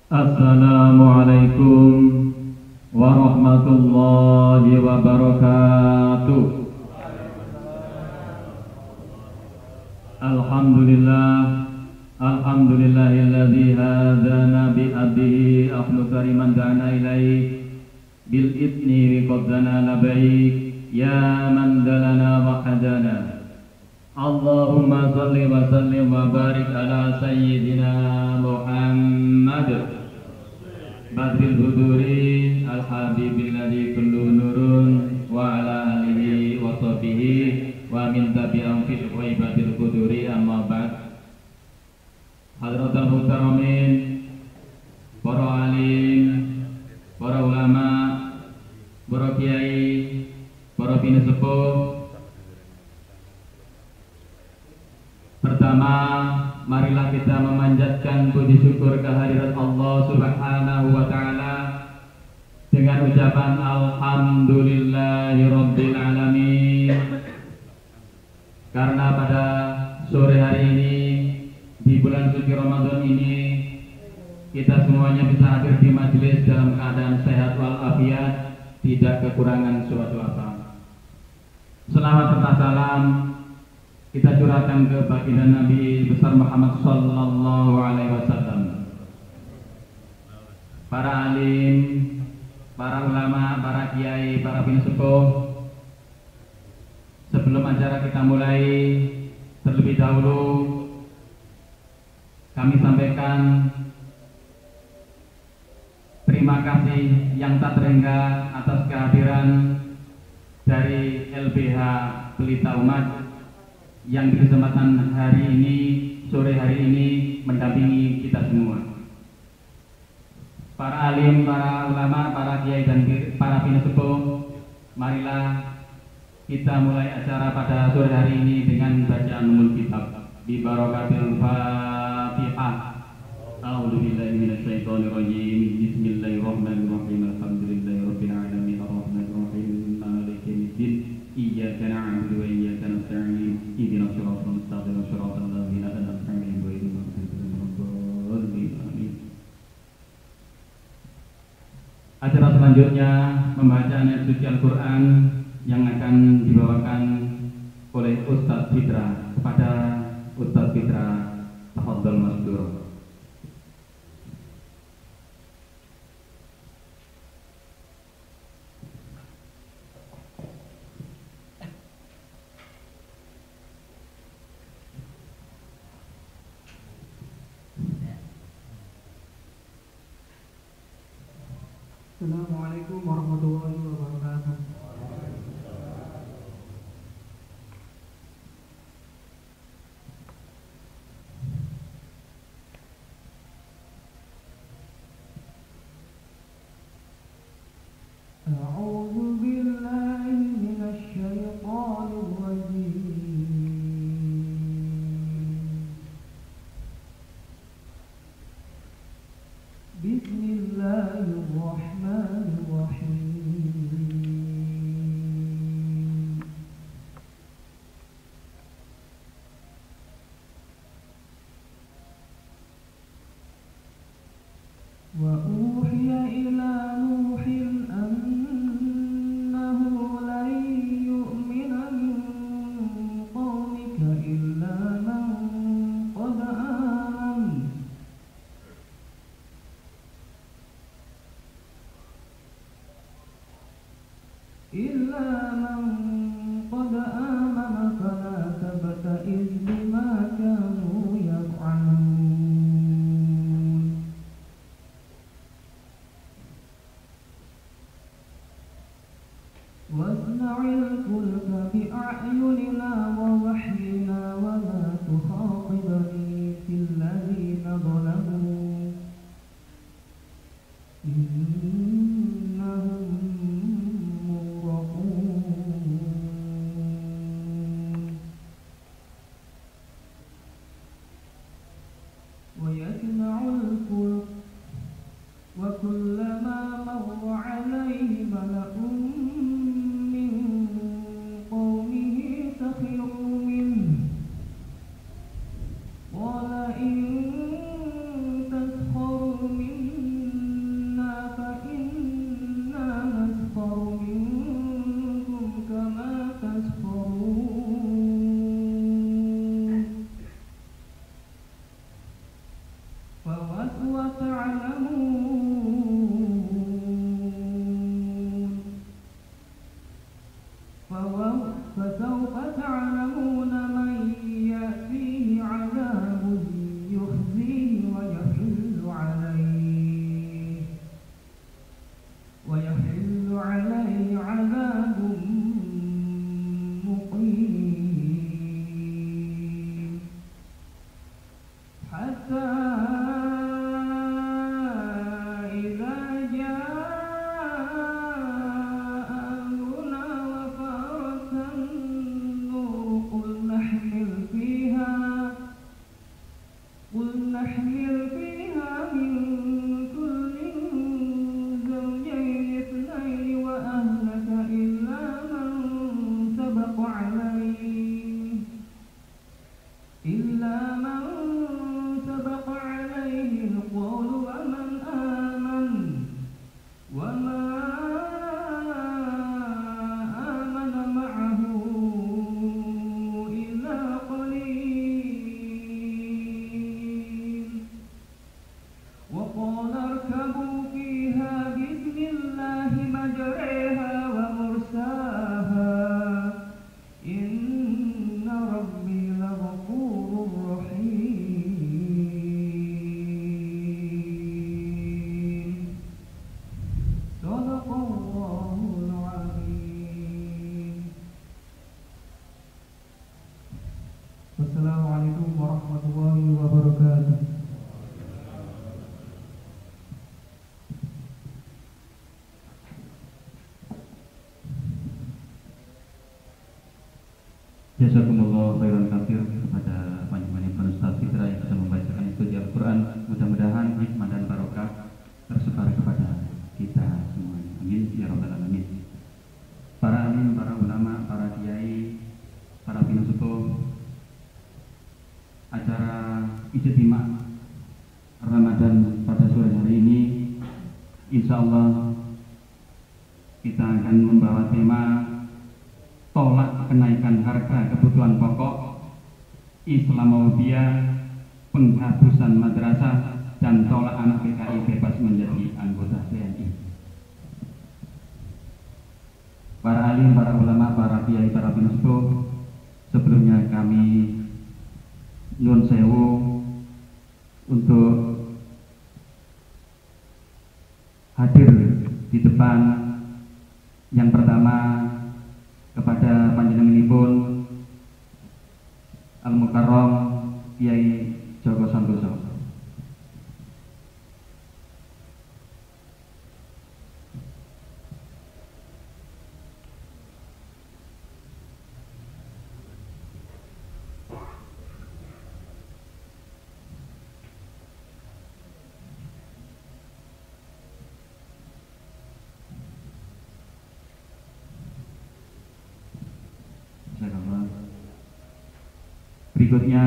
Assalamualaikum warahmatullahi wabarakatuh. Alhamdulillahilladzi hadana bi'abdihi akhlu kariman da'ana ilaih bil idni wa qaddana labaik ya man dalana wa hadana. Allahumma salli wa sallim wa barik ala sayyidina Muhammad Badril Huduri Al-Habibil ladzi kullu nurun wa ala alihi wa sahbihi wa min tabi'ahum fil ghaibatil quduri amma ba'd. Hadratul muhtaramin, para alim, para ulama, para kiai, para bini sepuh. Pertama, marilah kita memanjatkan puji syukur kehadirat Allah Subhanahu wa taala dengan ucapan alhamdulillahirabbil alamin. Karena pada sore hari ini di bulan suci Ramadan ini kita semuanya bisa hadir di majelis dalam keadaan sehat walafiat, tidak kekurangan suatu apa. Selawat serta salam kita curahkan ke baginda Nabi besar Muhammad sallallahu alaihi wasallam. Para alim, para ulama, para kiai, para bini sepuh. Sebelum acara kita mulai, terlebih dahulu kami sampaikan terima kasih yang tak terhingga atas kehadiran dari LBH Pelita Umat yang di kesempatan hari ini, sore hari ini mendampingi kita semua. Para alim, para ulama, para kiai dan para bini sepuh, marilah kita mulai acara pada sore hari ini dengan bacaan umul kitab. Bi barakatil Fatihah. A'udzu billahi minasyaitonir rajim. Bismillahirrahmanirrahim. Alhamdulillahirabbil alamin arrahmanir rahim maliki yaumiddin. Iyyaka na'budu wa iyyaka nasta'in. Ihdinas siratal mustaqim siratal ladzina an'amta 'alaihim ghairil maghdubi 'alaihim waladdallin. Acara selanjutnya membaca ayat suci Al-Qur'an yang akan dibawakan oleh Ustaz Fitra. Kepada Ustaz Fitra, tafadhol masdur. Assalamualaikum warahmatullahi wabarakatuh. A'udzu billahi minasy syaithanir rajim. Bismillahirrahmanirrahim. Wa uhiya ila Nuhin annahu lan yu'mina min qaumika illa man qad amana fala tabta'iz bima kanu yaf'alun. Wasna'il fulka bi'ayunina wa wahyina wa la tukhatibni fil ladzina zalamu innahum mughraqun. فسوف تعلمون من يأتيه عذاب يخزيه ويحل عليه عذاب مقيم حتى إذا جاء أمرنا وفارت النور قل نحمل فيها من كل زوجين اثنين وأهلك إلا من سبق عليه القول وما آمن معه إلا قليل وقال اركبوا فيها بسم الله مجريها ومرساها إن ربي لغفور رحيم صدق الله العظيم. والسلام عليكم ورحمة الله وبركاته. Jazakumullah khairan katsir kepada panjenengan Ustaz Fitra yang sudah membacakan studi Al-Quran. Mudah-mudahan hikmah dan barokah tersebar kepada kita semuanya. Amin ya rabbal alamin. Para alim, para ulama, para kiai, para filosof, acara ijtima Ramadan pada sore hari ini, insya Allah kita akan membawa tema tolak kenaikan harga kebutuhan pokok, Islamofobia, penghapusan madrasah, dan tolak anak PKI bebas menjadi anggota TNI. Para alim, para ulama, para kiai, para filosof, sebelumnya kami nyuwun sewu untuk hadir di depan. Yang pertama kepada panjenenganipun Al-Mukarram Kiai Joko Santoso. Berikutnya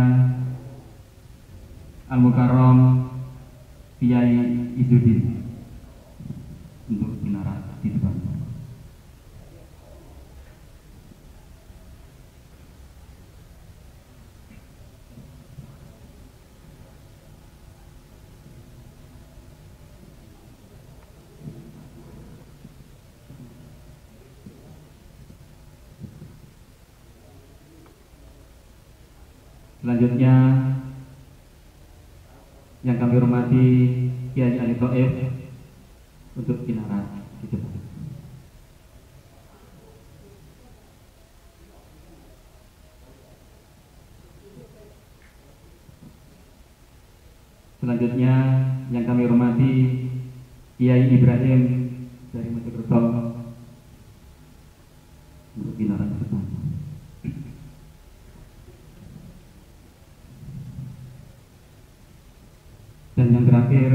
Al-Mukarram Kiai Izzuddin untuk binarak di depan. Selanjutnya yang kami hormati Kiai Ali Thaif untuk binarak di depan. Selanjutnya yang kami hormati Kiai Ibrahim dari Mojokerto untuk binarak di depan. Dan yang terakhir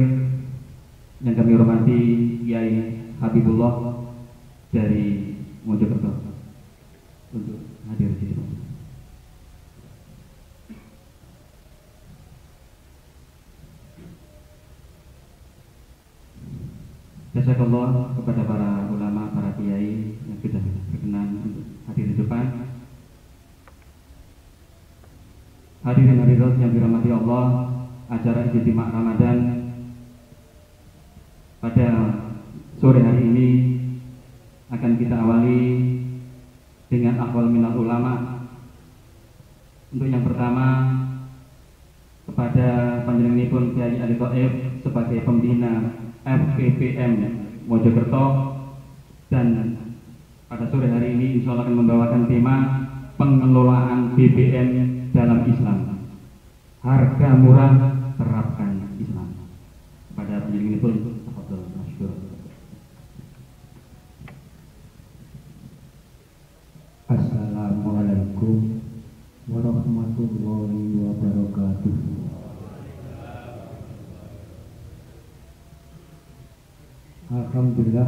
yang kami hormati Kiai Habibullah dari Mojokerto untuk hadir di sini. Jazakallah kepada para ulama, para kiai yang sudah berkenan untuk hadir di depan. Hadirin hadirat yang dirahmati Allah, acara Ijtima Ramadan pada sore hari ini akan kita awali dengan aqwal minal ulama. Untuk yang pertama, kepada panjenenganipun Kyai Ali Thaif sebagai pembina FPPM Mojokerto, dan pada sore hari ini insya Allah akan membawakan tema pengelolaan BBM dalam Islam, harga murah terapkan Islam. Pada panjenenganipun tafadhol masykur. Assalamualaikum warahmatullahi wabarakatuh. Alhamdulillah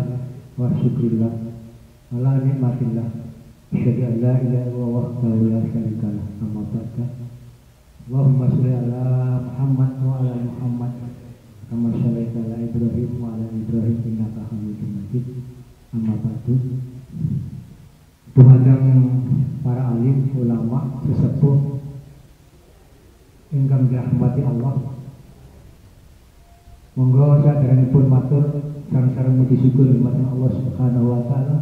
wa syukurillah ala nikmatillah, asyhadu an la ilaha illallah wahdahu la syarika lah, amma ba'du. Allahumma sholli ala Muhammad wa ala Muhammad kama shallaita ala Ibrahim wa ala Ibrahim innaka Hamidum Majid, amma ba'du. Dumateng para alim, ulama, sesepuh ingkang dirahmati Allah, monggo saderengipun matur sareng-sareng muji syukur dumateng Allah Subhanahu wa taala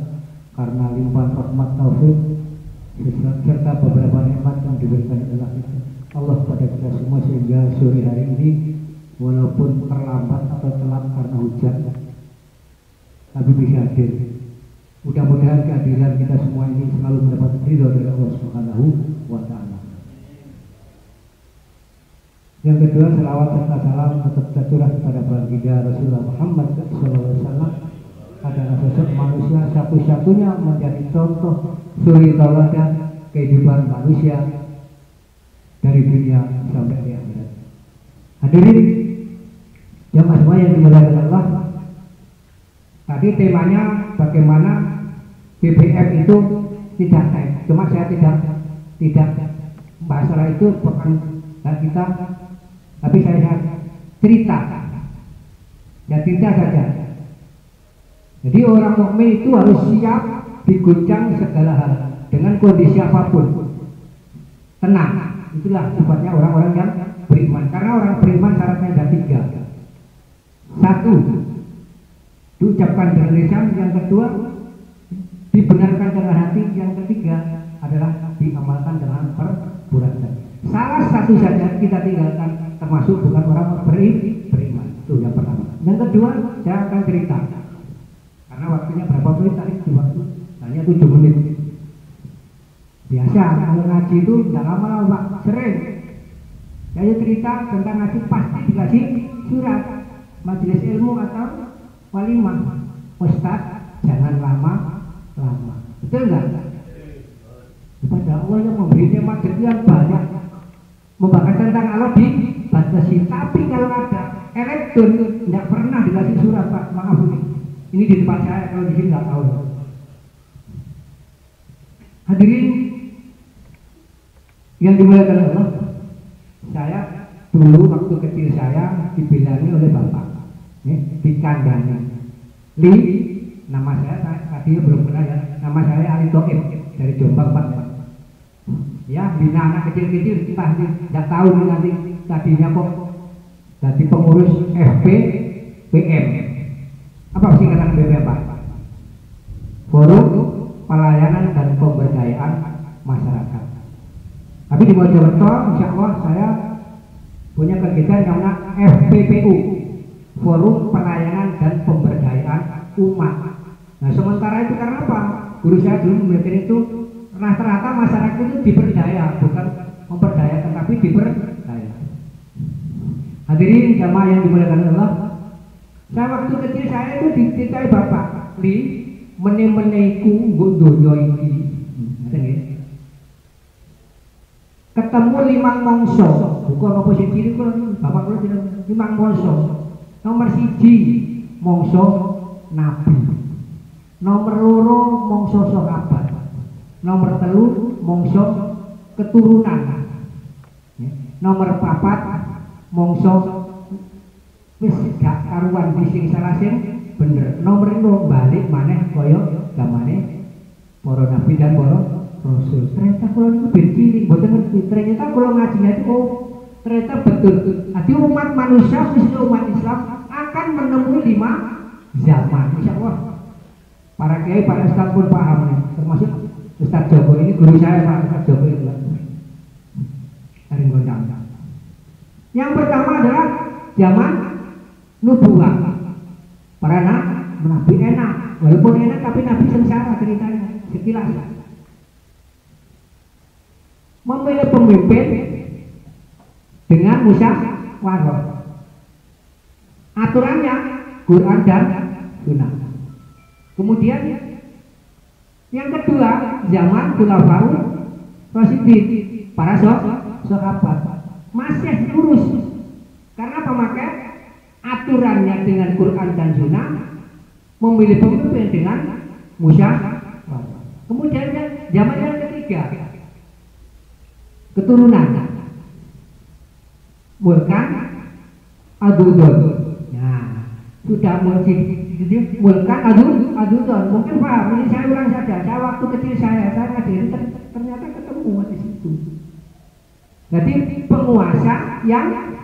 karena limpahan rahmat taufik serta beberapa nikmat yang diberikan oleh Allah kepada kita semua, sehingga sore hari ini walaupun terlambat atau telat karena hujan tapi bisa hadir. Mudah-mudahan kehadiran kita semua ini selalu mendapat ridho dari Allah Subhanahu wa taala. Yang kedua, selawat serta salam tetap tercurah kepada baginda Rasulullah Muhammad SAW, adalah sosok manusia satu-satunya menjadi contoh suri tauladan kehidupan manusia dari dunia sampai di akhirat. Hadirin jamaah semua yang dimuliakan Allah, tadi temanya bagaimana BBM itu tidak naik. Cuma saya tidak masalah itu bukan kita, tapi saya cerita saja. Jadi orang mukmin itu harus siap diguncang segala hal dengan kondisi apapun. Tenang, itulah sifatnya orang-orang yang beriman. Karena orang beriman syaratnya ada 3. 1, diucapkan dengan lisan. Yang kedua, dibenarkan dengan hati. Yang ketiga adalah diamalkan dengan perbuatan. Salah satu saja kita tinggalkan, termasuk bukan orang beriman. Itu yang pertama. Yang kedua, saya akan cerita. Karena waktunya berapa menit tadi? Di waktu hanya 7 menit. Biasa kalau ngaji itu tidak lama Pak, sering. Saya cerita tentang ngaji pasti dikasih surat majelis ilmu atau walimah. Ustaz, jangan lama. Betul nggak? Kepada Allah yang memberi nikmat sekian banyak, membahas tentang Allah dibatasi. Tapi kalau ada elektron tidak pernah dikasih surat Pak, maaf ini di tempat saya, kalau di sini nggak tahu. Hadirin yang dimuliakan Allah, saya dulu waktu kecil saya dibilangi oleh bapak, dikandani. Nama saya tadi belum kenal ya. Nama saya Ali Thaif dari Jombang Pak. Ya, bina anak kecil-kecil entah tidak tahu nanti tadinya kok jadi pengurus FPPM. Apa singkatan BPM Pak? Forum Pelayanan dan Pemberdayaan Masyarakat. Tapi di Mojokerto, insya Allah saya punya kegiatan yang namanya FPPU, Forum Pelayanan dan Pemberdayaan Umat. Nah, sementara itu karena apa? Guru saya dulu memikir itu rata-rata masyarakat itu diberdaya, bukan memperdayakan, tapi diberdaya. Hadirin jamaah yang dimuliakan Allah, saya waktu kecil saya itu diceritai bapak, mene-meneku nggo iki. Ketemu 5 mongso, bukan apa sing cilik kok bapak kula bilang 5 mongso. Nomor 1 mongso nabi. Nomor 2 mongso sahabat. Nomor 3 mongso keturunan. Nomor 4 mongso wis gak karuan bising salah sing bener. Nomor 5 balik maneh kaya gamane para nabi dan para rasul. Ternyata kalau itu ben cilik, mboten ngerti. Ternyata kalau ngajinya itu Ternyata betul. Jadi umat manusia khususnya umat Islam akan menemui 5 zaman. Insya Allah para kiai, para ustaz pun paham nih. Termasuk Ustaz Joko ini guru saya, Pak Ustaz Joko itu dari Gondang. Yang pertama adalah zaman nubuah. Para nabi enak, walaupun enak tapi nabi sengsara ceritanya sekilas. Memilih pemimpin dengan musyawarah. Aturannya Quran dan Sunnah. Kemudian yang kedua zaman Khulafaur Rasyidin, para sahabat masih lurus karena pemakai aturannya dengan Quran dan Sunnah, memilih pemimpin dengan musyawarah. Kemudian zaman yang ketiga keturunan Mulkan Adudon. Nah, sudah Mulkan Adudon. Mungkin paham, ini saya ulang saja. Saya waktu kecil saya ngadirin ternyata ketemu di situ. Jadi penguasa yang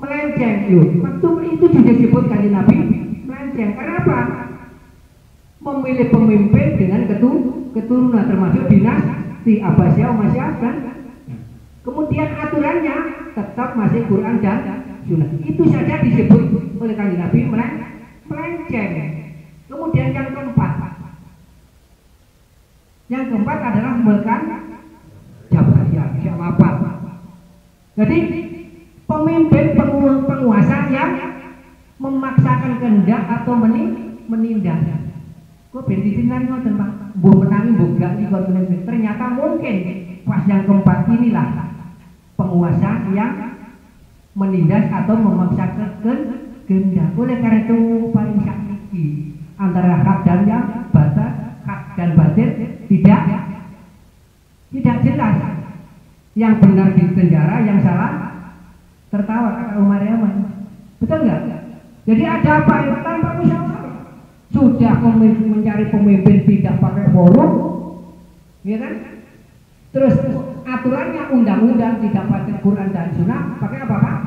melenceng. Waktu itu juga disebut kanjeng Nabi melenceng. Kenapa? Memilih pemimpin dengan keturunan termasuk dinasti Abbasiyah, Umayyah kan. Kemudian aturannya tetap masih Quran dan Sunnah. Itu saja disebut oleh kanjeng Nabi melenceng. Kemudian yang keempat adalah Mulkan Jabariyah, Syawafat. Jadi pemimpin penguasa yang memaksakan kehendak atau menindak. Kok bentinan ngoten Pak? Mbok menangi mbok gak iki. Ternyata mungkin pas yang keempat inilah penguasa yang menindas atau memaksakan kehendak. Oleh karena itu paling sakit antara hak dan yang batil, hak dan batil tidak jelas. Yang benar di penjara, yang salah tertawa, kata Umar Yaman. Betul nggak? Jadi ada apa yang tanpa musyawarah? Sudah mencari pemimpin tidak pakai forum, ya kan? Terus aturannya undang-undang tidak pakai Quran dan Sunnah, pakai apa Pak?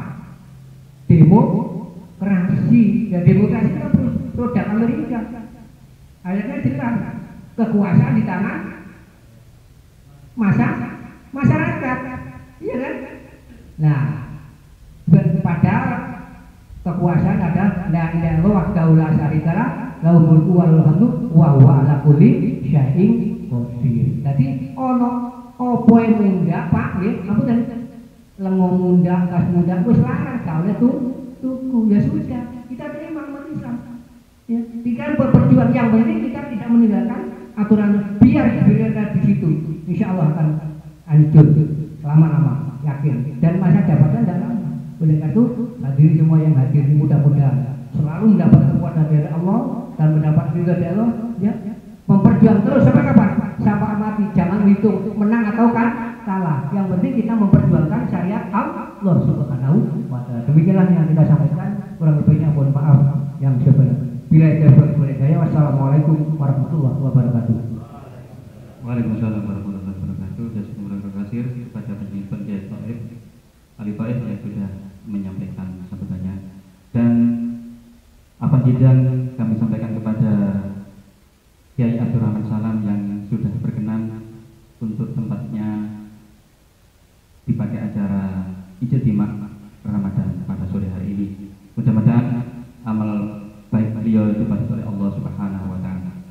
Demokrasi. Ya demokrasi itu produk Amerika. Akhirnya jelas kekuasaan di tangan masyarakat, iya kan? Nah, padahal kekuasaan ada la ilaha illallah wahdahu la syarikalah lahul mulku wa lahul hamdu wa huwa ala kulli syai'in qadir. Jadi ono apa yang mundak Pak nggih, ampun lengo mundak, gas mundak wis larang gawe tuku. Ya sudah, kita terima umat Islam. Ya, kita berperjuang, yang penting kita tidak meninggalkan aturan, biar di situ. Insya Allah akan hancur lama-lama, yakin. Dan masa jabatan tidak lama. Oleh karena itu, hadirin semua yang hadir mudah-mudahan selalu mendapat kekuatan dari Allah dan mendapat ridha dari Allah. Ya, memperjuang terus sampai kapan? Sampai mati. Jangan hitung menang atau kalah. Yang penting kita memperjuangkan syariat Allah Subhanahu wa Ta'ala. Demikianlah yang kita sampaikan. Kurang lebihnya mohon maaf yang sebenarnya. Bila itu boleh saya. Wassalamualaikum warahmatullahi wabarakatuh. Waalaikumsalam warahmatullahi wabarakatuh. Jazakumullah khairan kepada penjelasan Kiai Thaib Ali Thaib yang sudah menyampaikan sambutannya. Dan apa tidak kami sampaikan kepada Kiai Abdurrahman Salam yang sudah berkenan untuk tempatnya dipakai acara ijtima Ramadan pada sore hari ini. Mudah-mudahan amal baik beliau dibalas oleh Allah Subhanahu wa Ta'ala.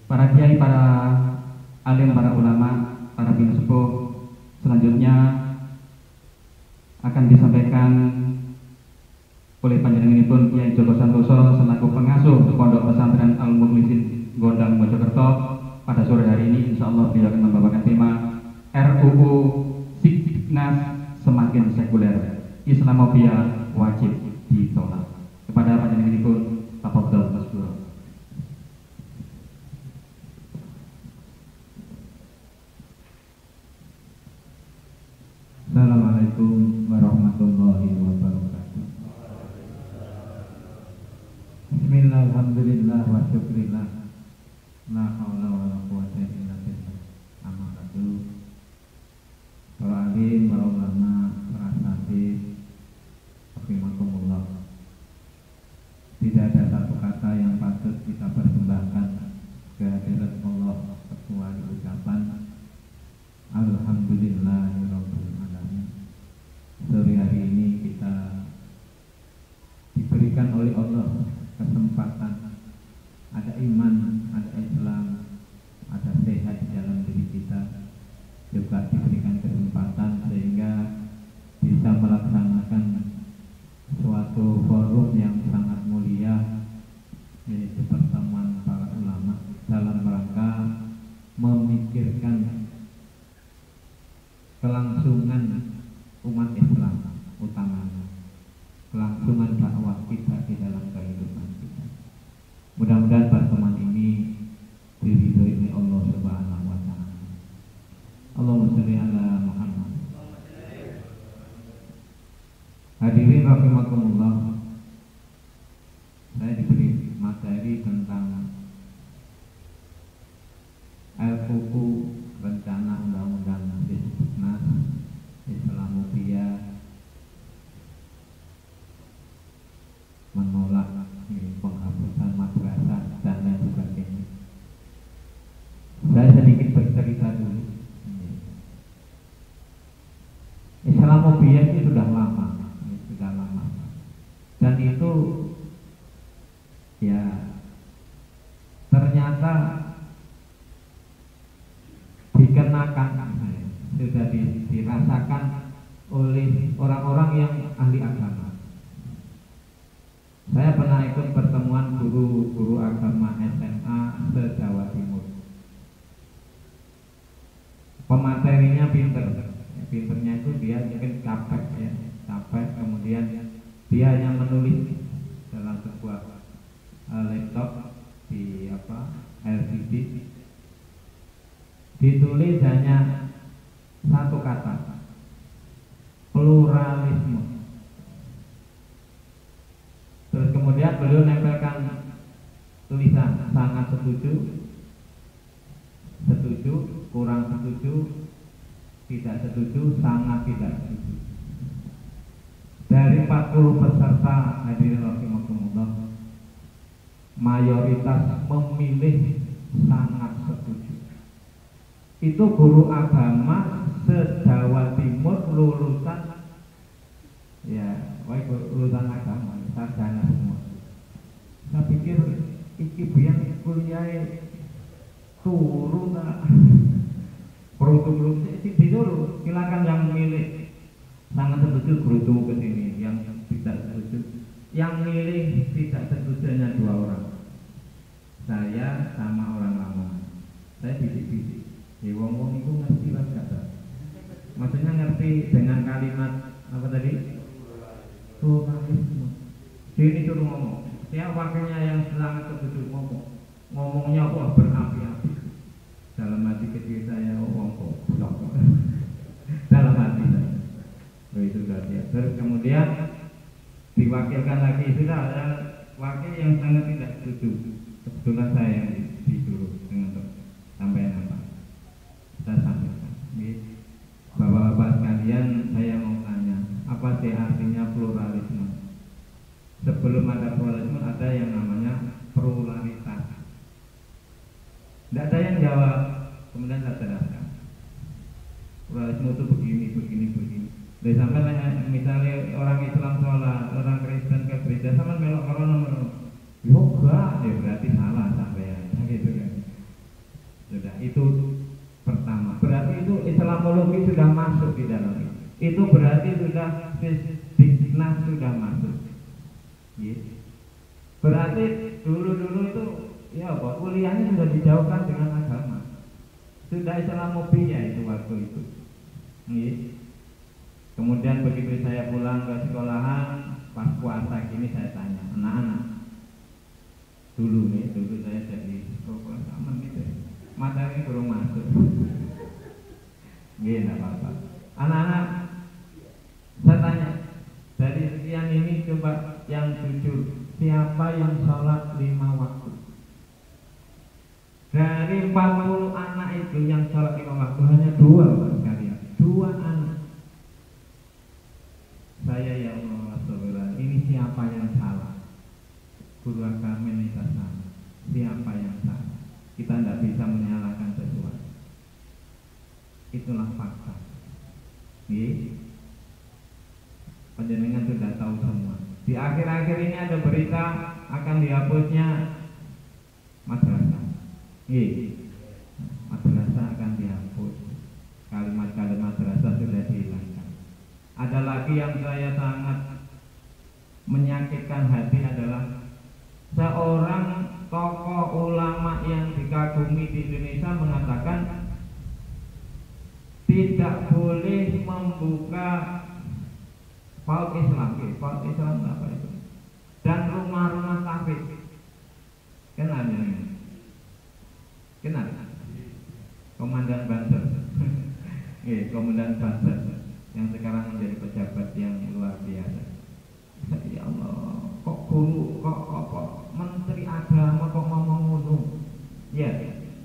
Para kiai, para alim, para ulama, para bina sepuh, selanjutnya akan disampaikan oleh panjenenganipun Kiai Joko Santoso selaku pengasuh Pondok Pesantren Al Mukhlisin Gondang Mojokerto. Pada sore hari ini insya Allah beliau akan membawakan tema RUU Siknas semakin sekuler, Islamofobia wajib ditolak. Kepada panjenenganipun tafadhol maskur. Assalamualaikum warahmatullahi wabarakatuh. Bismillah, alhamdulillah, wa syukrillah, la haula wa la quwwata illa billah. Amma ba'du. Para alim, para ulama, diberikan oleh Allah kesempatan, ada iman, ada Islam, ada sehat di dalam diri kita, juga diberikan kesempatan sehingga bisa melaksanakan suatu forum yang sangat mulia, yaitu pertemuan para ulama dalam rangka memikirkan kelangsungan umat Islam, utamanya kelangsungan dakwah kita di dalam kehidupan kita. Mudah-mudahan pertemuan ini diridhoi oleh Allah Subhanahu wa taala. Allahumma shalli ala Muhammad. Hadirin rahimakumullah, saya diberi materi tentang RUU rencana undang-undang Disbudnas, Islamofobia, menolak penghapusan madrasah dan lain sebagainya. Saya sedikit bercerita dulu. Islamofobia itu sudah lama, dan itu ya ternyata dikenakan, sudah dirasakan oleh orang-orang yang ahli agama. Saya pernah ikut pertemuan guru-guru agama SMA se-Jawa Timur. Pematerinya pinternya itu dia mungkin capek ya, kemudian dia hanya menulis dalam sebuah laptop di LCD, ditulis hanya satu kata, pluralisme. Terus kemudian beliau nempelkan tulisan sangat setuju, setuju, kurang setuju, tidak setuju, sangat tidak setuju. Dari 40 peserta hadirin rahimakumullah, mayoritas memilih sangat setuju. Itu guru agama se-Jawa Timur, lulusan lulusan agama, sarjana semua. Saya pikir iki biyen kuliah turu tak produk itu dulu. Silakan yang milih sangat setuju berutuh ke sini, yang tidak setuju. Yang milih tidak setuju hanya 2 orang, saya sama orang lama. Saya bisik-bisik, ya wong-wong itu ngerti lah kata. Maksudnya ngerti dengan kalimat apa tadi? Pluralisme. Sini suruh ngomong. Siapa wakilnya yang sangat setuju ngomong? Ngomongnya kok berapi-api. Dalam hati kecil saya, wong goblok. Dalam hati saya. Itu berarti. Terus kemudian diwakilkan lagi, sudah ada wakil yang sangat tidak setuju. Kebetulan saya yang disuruh dengan sampaian apa? Saya sampaikan. Bapak-bapak sekalian, saya mau tanya, apa sih artinya pluralisme? Sebelum ada pluralisme ada yang namanya pluralitas. Tidak ada yang jawab. Kemudian saya jelaskan. Pluralisme itu begini. Dari sampai misalnya orang Islam sholat, orang Kristen ke gereja, sama melok corona. Yoga, ya berarti salah sampai gitu kan. Sudah itu pertama. Berarti itu Islamologi sudah masuk di dalam itu. Itu berarti sudah Disbudnas sudah masuk. Berarti dulu itu ya kuliahnya sudah dijauhkan dengan agama. Sudah Islamofobia itu waktu itu. Kemudian begitu saya pulang ke sekolahan pas puasa gini, saya tanya anak-anak. Dulu saya jadi kelas aman gitu. Materi belum masuk. Gini apa-apa. Anak-anak, saya tanya, dari sekian ini coba yang jujur, siapa yang sholat 5 waktu? Dari 40 anak itu yang sholat 5 waktu hanya 2 sekalian, 2 anak. Saya ya Allah, astagfirullah, ini siapa yang salah? Guru agama ini salah. Siapa yang salah? Kita tidak bisa menyalahkan sesuatu. Itulah fakta. Panjenengan sudah tahu semua. Di akhir-akhir ini ada berita akan dihapusnya madrasah. Madrasah akan dihapus. Kalimat-kalimat madrasah sudah dihilangkan. Ada lagi yang saya sangat menyakitkan hati adalah seorang tokoh ulama yang dikagumi di Indonesia mengatakan tidak boleh membuka PAUD Islam. PAUD Islam apa itu? Dan rumah-rumah kafir. Kenal ini? Kenal? Komandan Banser. Komandan Banser yang sekarang menjadi pejabat yang luar biasa. Ya Allah, kok guru, kok menteri agama kok ngomong ngono? Ya,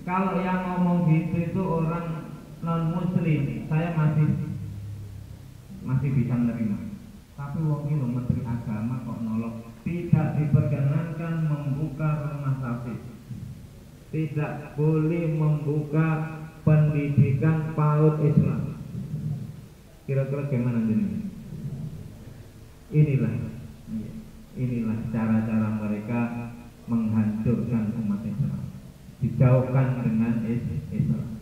kalau yang ngomong gitu itu orang non muslim, saya masih bisa menerima. Tapi wong iki menteri agama kok nolok, tidak diperkenankan membuka rumah sakit. Tidak boleh membuka pendidikan PAUD Islam. Kira-kira gimana ini? Inilah cara-cara mereka menghancurkan umat Islam, dijauhkan dengan Islam,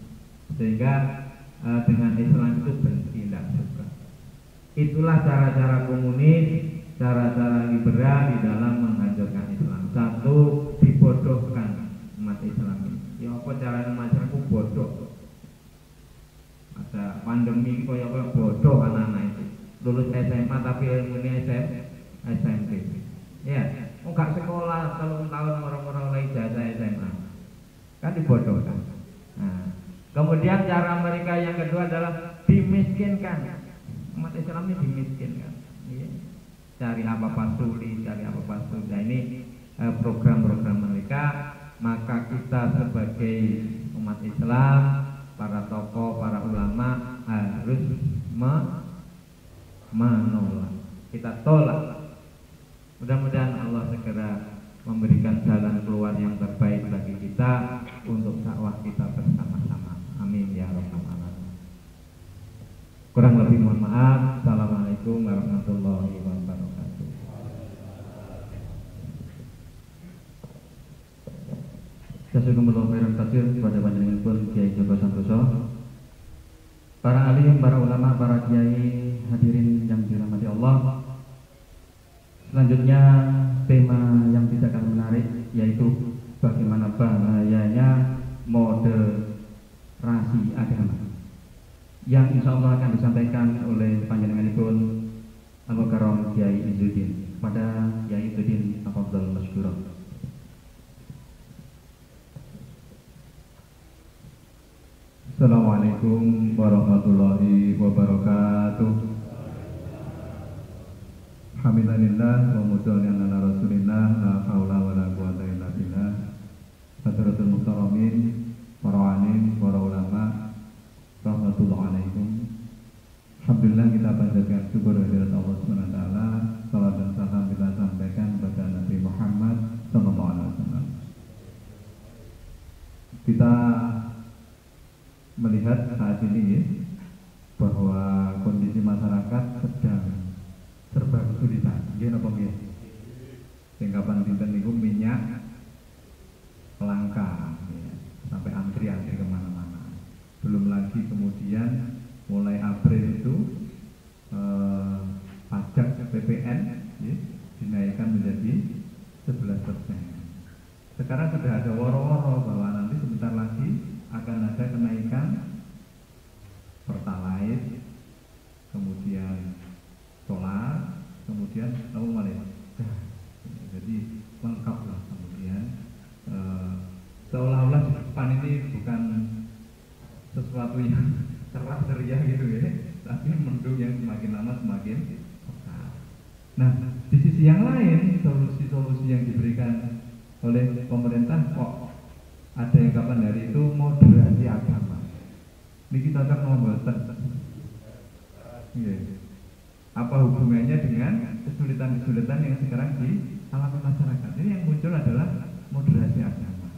sehingga dengan Islam itu benci, tidak suka. Itulah cara-cara komunis, cara-cara liberal di dalam menghancurkan Islam. Satu, dibodohkan umat Islam ini. Ya apa caranya masyarakat bodoh? Ada pandemi kaya bodoh anak-anak itu. Lulus SMA tapi ilmunya SMP. Ya, enggak sekolah 3 tahun orang-orang oleh ijazah SMA. Kan dibodohkan. Nah, kemudian cara mereka yang kedua adalah dimiskinkan. Umat Islam ini dimiskinkan. Ya. Cari apa-apa sulit, cari apa-apa sulit. Nah, ini program-program mereka. Maka kita sebagai umat Islam, para tokoh, para ulama harus menolak. Kita tolak. Mudah-mudahan Allah segera memberikan jalan keluar yang terbaik bagi kita untuk dakwah kita bersama-sama. Amin ya rabbal alamin. Kurang lebih mohon maaf. Assalamualaikum warahmatullahi wabarakatuh. Jazakumullahu khairan katsir kepada panjenenganipun Kiai Joko Santoso, para alim, para ulama, para kiai, hadirin yang dirahmati Allah. Selanjutnya tema yang tidak kalah menarik yaitu bagaimana bahayanya moderasi agama, yang insya Allah akan disampaikan oleh panjenenganipun Al-Mukarram Kiai Izzuddin. Kepada Kiai Izzuddin tafadhol masykurah. Assalamualaikum warahmatullahi wabarakatuh. Hamdalillah wa mudhaniyan ala rasulillah, la haula wa la quwata illa billah. Hadratul muhtaramin, para alim, para ulama, rahmatullahi alaikum. Alhamdulillah kita panjatkan syukur kehadirat Allah Subhanahu wa taala. Salam dan salam kita sampaikan kepada Nabi Muhammad sallallahu alaihi wasallam. Kita melihat saat ini bahwa kondisi masyarakat sedang serba kesulitan. Nggih napa nggih? Sing kapan dinten niku minyak langka, ya, sampai antri-antri kemana-mana. Belum lagi kemudian mulai April itu pajak PPN ya, dinaikkan menjadi 11%. Sekarang sudah ada woro-woro bahwa nanti sebentar lagi akan ada kenaikan Pertalite, kemudian solar, kemudian jadi lengkap lah. Kemudian seolah-olah di depan ini bukan sesuatu yang cerah ceria gitu ya, tapi mendung yang semakin lama semakin besar. Nah, di sisi yang lain solusi-solusi yang diberikan oleh pemerintah kok ada yang kapan hari itu moderasi agama. Ini kita akan membuat apa hubungannya dengan kesulitan-kesulitan yang sekarang dialami masyarakat. Ini yang muncul adalah moderasi agama.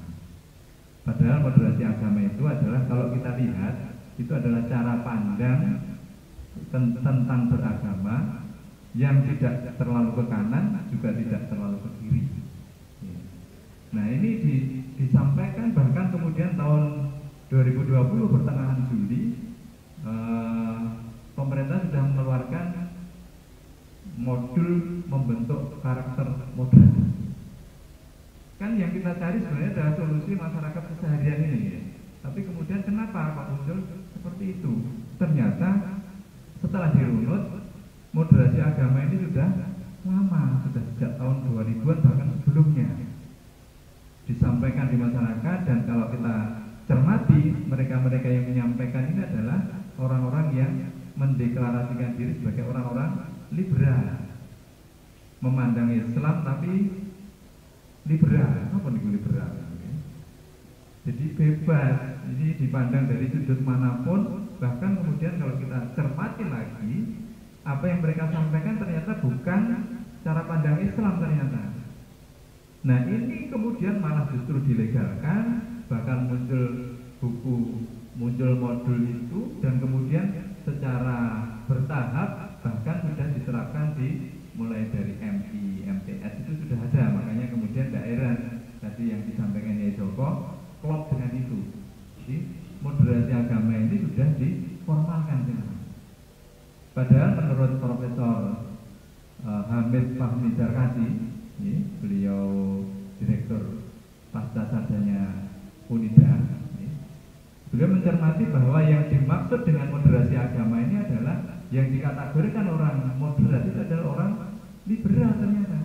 Padahal moderasi agama itu adalah, kalau kita lihat, itu adalah cara pandang tentang beragama yang tidak terlalu ke kanan juga tidak terlalu ke kiri. Nah ini disampaikan bahkan kemudian tahun 2020 pertengahan Juli pemerintah sudah mengeluarkan modul membentuk karakter moderasi. Kan yang kita cari sebenarnya adalah solusi masyarakat keseharian ini ya. Tapi kemudian kenapa Pak muncul seperti itu? Ternyata setelah dirunut, moderasi agama ini sudah lama, sudah sejak tahun 2000-an bahkan sebelumnya disampaikan di masyarakat. Dan kalau kita cermati, mereka-mereka yang menyampaikan ini adalah orang-orang yang mendeklarasikan diri sebagai orang-orang liberal, memandang Islam tapi liberal. Apa nih liberal? Jadi bebas, ini dipandang dari sudut manapun. Bahkan kemudian kalau kita cermati lagi, apa yang mereka sampaikan ternyata bukan cara pandang Islam ternyata. Nah ini kemudian malah justru dilegalkan, bahkan muncul buku, muncul modul itu, dan kemudian secara bertahap bahkan sudah diterapkan di mulai dari MI, MTS itu sudah ada. Makanya kemudian daerah tadi yang disampaikan Yai Joko klop dengan itu. Jadi moderasi agama ini sudah diformalkan sekarang. Padahal menurut Profesor Hamid Fahmi Zarkasi, beliau Direktur Pasca Sarjana Unida, beliau mencermati bahwa yang dimaksud dengan moderasi agama ini adalah yang dikategorikan orang moderat itu adalah orang liberal ternyata.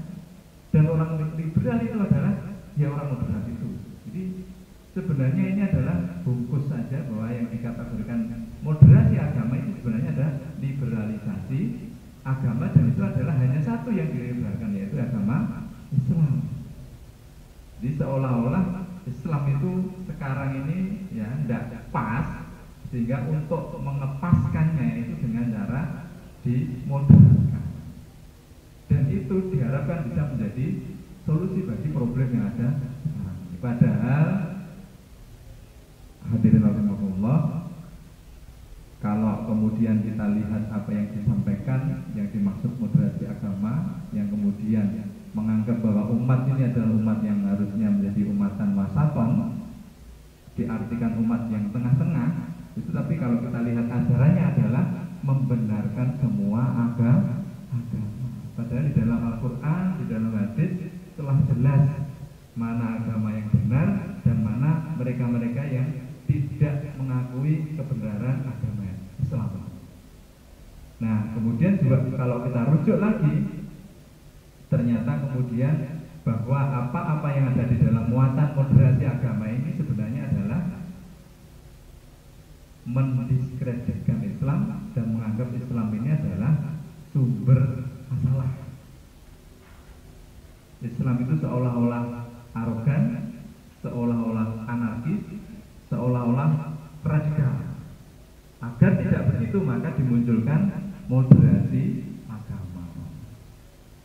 Dan orang liberal itu adalah ya orang moderat itu. Jadi sebenarnya ini adalah bungkus saja bahwa yang dikategorikan moderasi agama itu sebenarnya adalah liberalisasi agama, dan itu adalah hanya satu yang diliberalkan, yaitu agama Islam. Jadi seolah-olah Islam itu sekarang ini ya tidak pas, sehingga untuk mengepaskannya itu dengan cara dimoderasikan. Dan itu diharapkan bisa menjadi solusi bagi problem yang ada sekarang. Padahal hadirin rahimakumullah, kalau kemudian kita lihat apa yang disampaikan, yang dimaksud moderasi agama, yang kemudian menganggap bahwa umat ini adalah umat yang harusnya menjadi umatan wasaton, diartikan umat yang tengah-tengah, itu tapi kalau kita lihat ajarannya adalah membenarkan semua agama. Padahal di dalam Al-Quran, di dalam hadis telah jelas mana agama yang benar dan mana mereka-mereka yang tidak mengakui kebenaran agama Islam. Nah, kemudian juga kalau kita rujuk lagi, ternyata kemudian bahwa apa-apa yang ada di dalam muatan moderasi agama ini sebenarnya adalah mendiskreditkan Islam dan menganggap Islam ini adalah sumber masalah. Islam itu seolah-olah arogan, seolah-olah anarkis, seolah-olah radikal. Agar tidak begitu maka dimunculkan moderasi agama.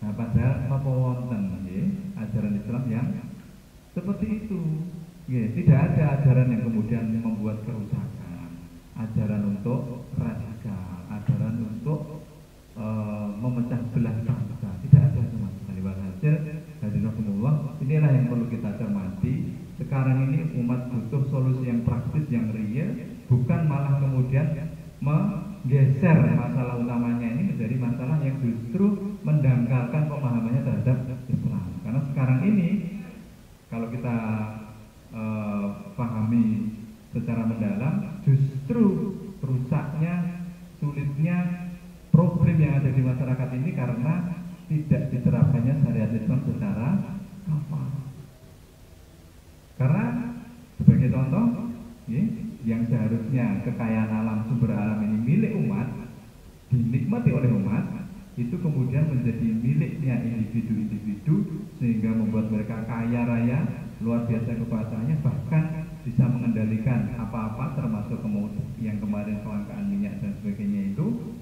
Nah, padahal apa wonten ajaran Islam yang seperti itu. Tidak ada ajaran yang kemudian membuat kerusakan, ajaran untuk radikal, ajaran untuk memecah belah bangsa. Tidak ada sama sekali. Walhasil hadiratullah, inilah yang perlu kita cermati. Sekarang ini umat butuh solusi yang praktis, yang real, bukan malah kemudian menggeser masalah utamanya ini menjadi masalah yang justru mendangkalkan pemahamannya terhadap Islam. Karena sekarang ini kalau kita pahami secara mendalam, justru rusaknya, sulitnya problem yang ada di masyarakat ini karena tidak diterapkannya syariat Islam secara kafah. Karena sebagai contoh, yang seharusnya kekayaan alam, sumber alam ini milik umat, dinikmati oleh umat, itu kemudian menjadi miliknya individu-individu, sehingga membuat mereka kaya raya, luar biasa kekuasaannya, bahkan bisa mengendalikan apa-apa, termasuk yang kemarin kelangkaan minyak dan sebagainya itu,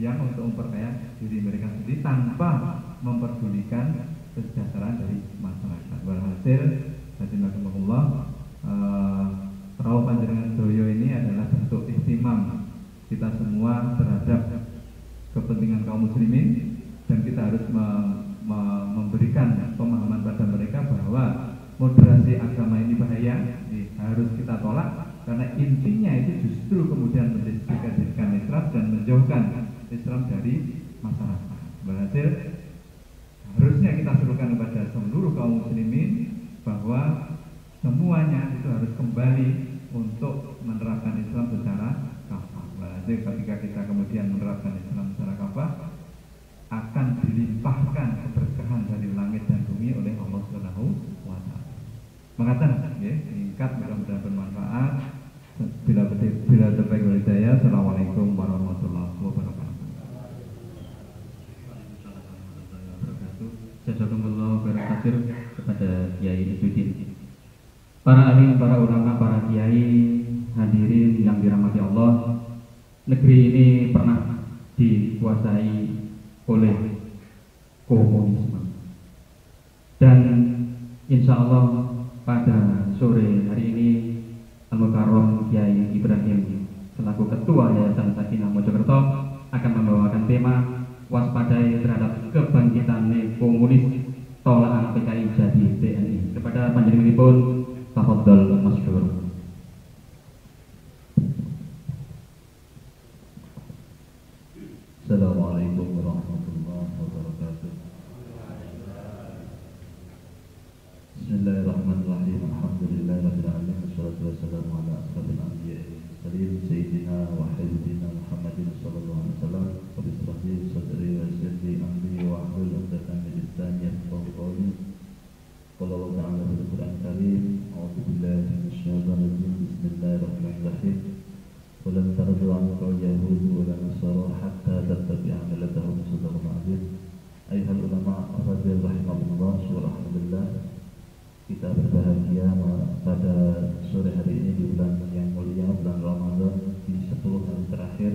yang untuk memperkaya diri mereka sendiri tanpa memperdulikan kesejahteraan dari masyarakat. Walhasil, hadiratullah, Rawuh Panjenengan Doyo ini adalah bentuk ihtimam kita semua terhadap kepentingan kaum muslimin, dan kita harus memberikan pemahaman pada mereka bahwa moderasi agama ini bahaya, harus kita tolak karena intinya itu justru kemudian mendiskreditkan Islam dan menjauhkan Islam dari masyarakat. Berhasil harusnya kita serukan kepada seluruh kaum muslimin bahwa semuanya itu harus kembali untuk menerapkan Islam secara kafah. Berhasil ketika kita kemudian menerapkan Islam secara kafah, akan dilimpahkan keberkahan dari langit dan bumi oleh Allah Subhanahu wa taala. Mengatakan ya, singkat mudah-mudahan bermanfaat. Bila terbaik wal hidayah. Assalamualaikum warahmatullahi wabarakatuh. Jazakumullah khairan katsir kepada Kiai Izzuddin. Para alim, para ulama, para kiai, hadirin yang dirahmati Allah, negeri ini pernah dikuasai oleh komunisme. Dan insya Allah pada sore hari ini Al-Mukarram Kiai Ibrahim selaku Ketua Yayasan Sakinah Mojokerto akan membawakan tema waspadai terhadap kebangkitan komunis, tolak anak PKI jadi TNI. Kepada panjenenganipun tafadhol masyhur. Assalamualaikum warahmatullahi wabarakatuh. Bismillahirrahmanirrahim. Alhamdulillahirabbil alamin wassalatu wassalamu ala asrofil anbiya'i wal mursalin sayyidina wa habibina Muhammadin sallallahu alaihi wasallam. Rabbi shrah li sadri wa yassir li amri wa hlul 'uqdatam min lisani yafqahu qawli. Qala Allah ta'ala fil Qur'an karim, a'udzu billahi minasy syaithanir rajim. Bismillahirrahmanirrahim. ولن ترضى عنك اليهود ولا النصارى حتى تتبع ملتهم. صدق الله العظيم. Ayuhal ulama afadhil rahimahullah, alhamdulillah, kita berbahagia pada sore hari ini di bulan yang mulia, bulan Ramadan, di 10 hari terakhir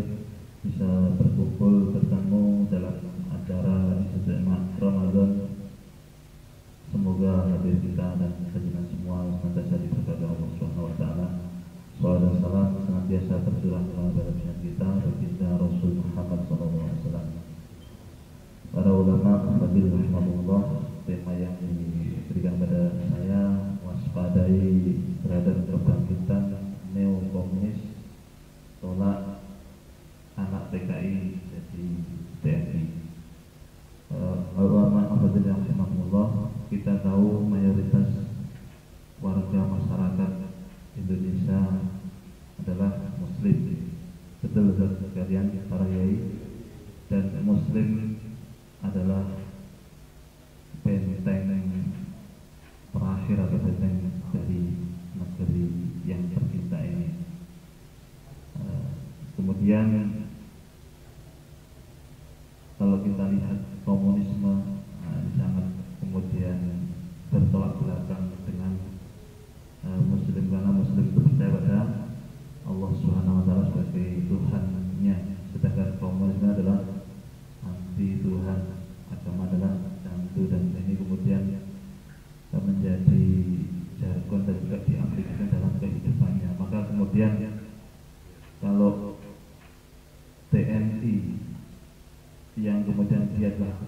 bisa berkumpul bertemu dalam acara Istiqomah Ramadan. Semoga hadir kita dan kajian semua senantiasa diberkahi Allah Subhanahu wa taala. Salawat dan salam senantiasa tercurah kepada baginda kita, baginda Rasul Muhammad SAW. Para ulama fadil rahimahullah, tema yang diberikan pada saya, waspadai terhadap kebangkitan neo komunis, tolak anak PKI jadi TNI. Ulama fadil rahimahullah, kita tahu mayoritas warga masyarakat Indonesia adalah Muslim. Betul sekalian para yai, dan Muslim adalah benteng terakhir atau benteng dari negeri yang tercinta ini. Kemudian kalau kita lihat komunisme sangat kemudian bertolak belakang dengan Muslim, karena Muslim itu percaya pada Allah Subhanahu wa taala sebagai Tuhannya, sedangkan komunisme adalah anti Tuhan, agama adalah candu, dan ini kemudian menjadi jargon dan juga diaplikasikan dalam kehidupannya. Maka kemudian kalau TNI yang kemudian dia adalah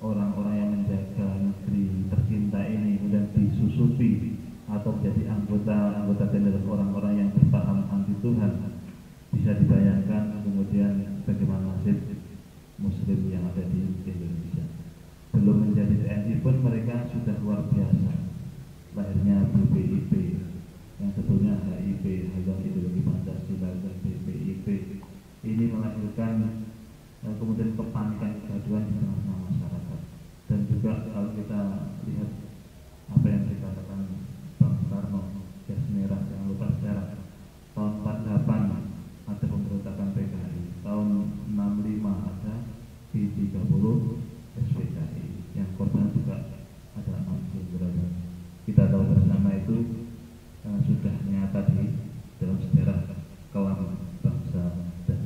orang-orang yang menjaga negeri tercinta ini kemudian disusupi atau menjadi anggota TNI orang-orang yang berpaham anti Tuhan, bisa dibayangkan kemudian bagaimana nasib Muslim yang ada di Indonesia. Belum menjadi TNI pun mereka sudah luar biasa. Lahirnya BPIP yang sebetulnya HIP, Haluan Ideologi Pancasila, dan BPIP ini melahirkan kemudian kepanikan, kegaduhan di tengah-tengah masyarakat. Dan juga kalau kita lihat apa yang dikatakan Bang Karno, gas merah, jangan lupa sejarah. Tahun 48 ada pemberontakan PKI, tahun 65 ada P30 SPKI, yang korban juga ada 60 derajat. Kita tahu bersama itu sudah nyata di dalam sejarah kelam bangsa dan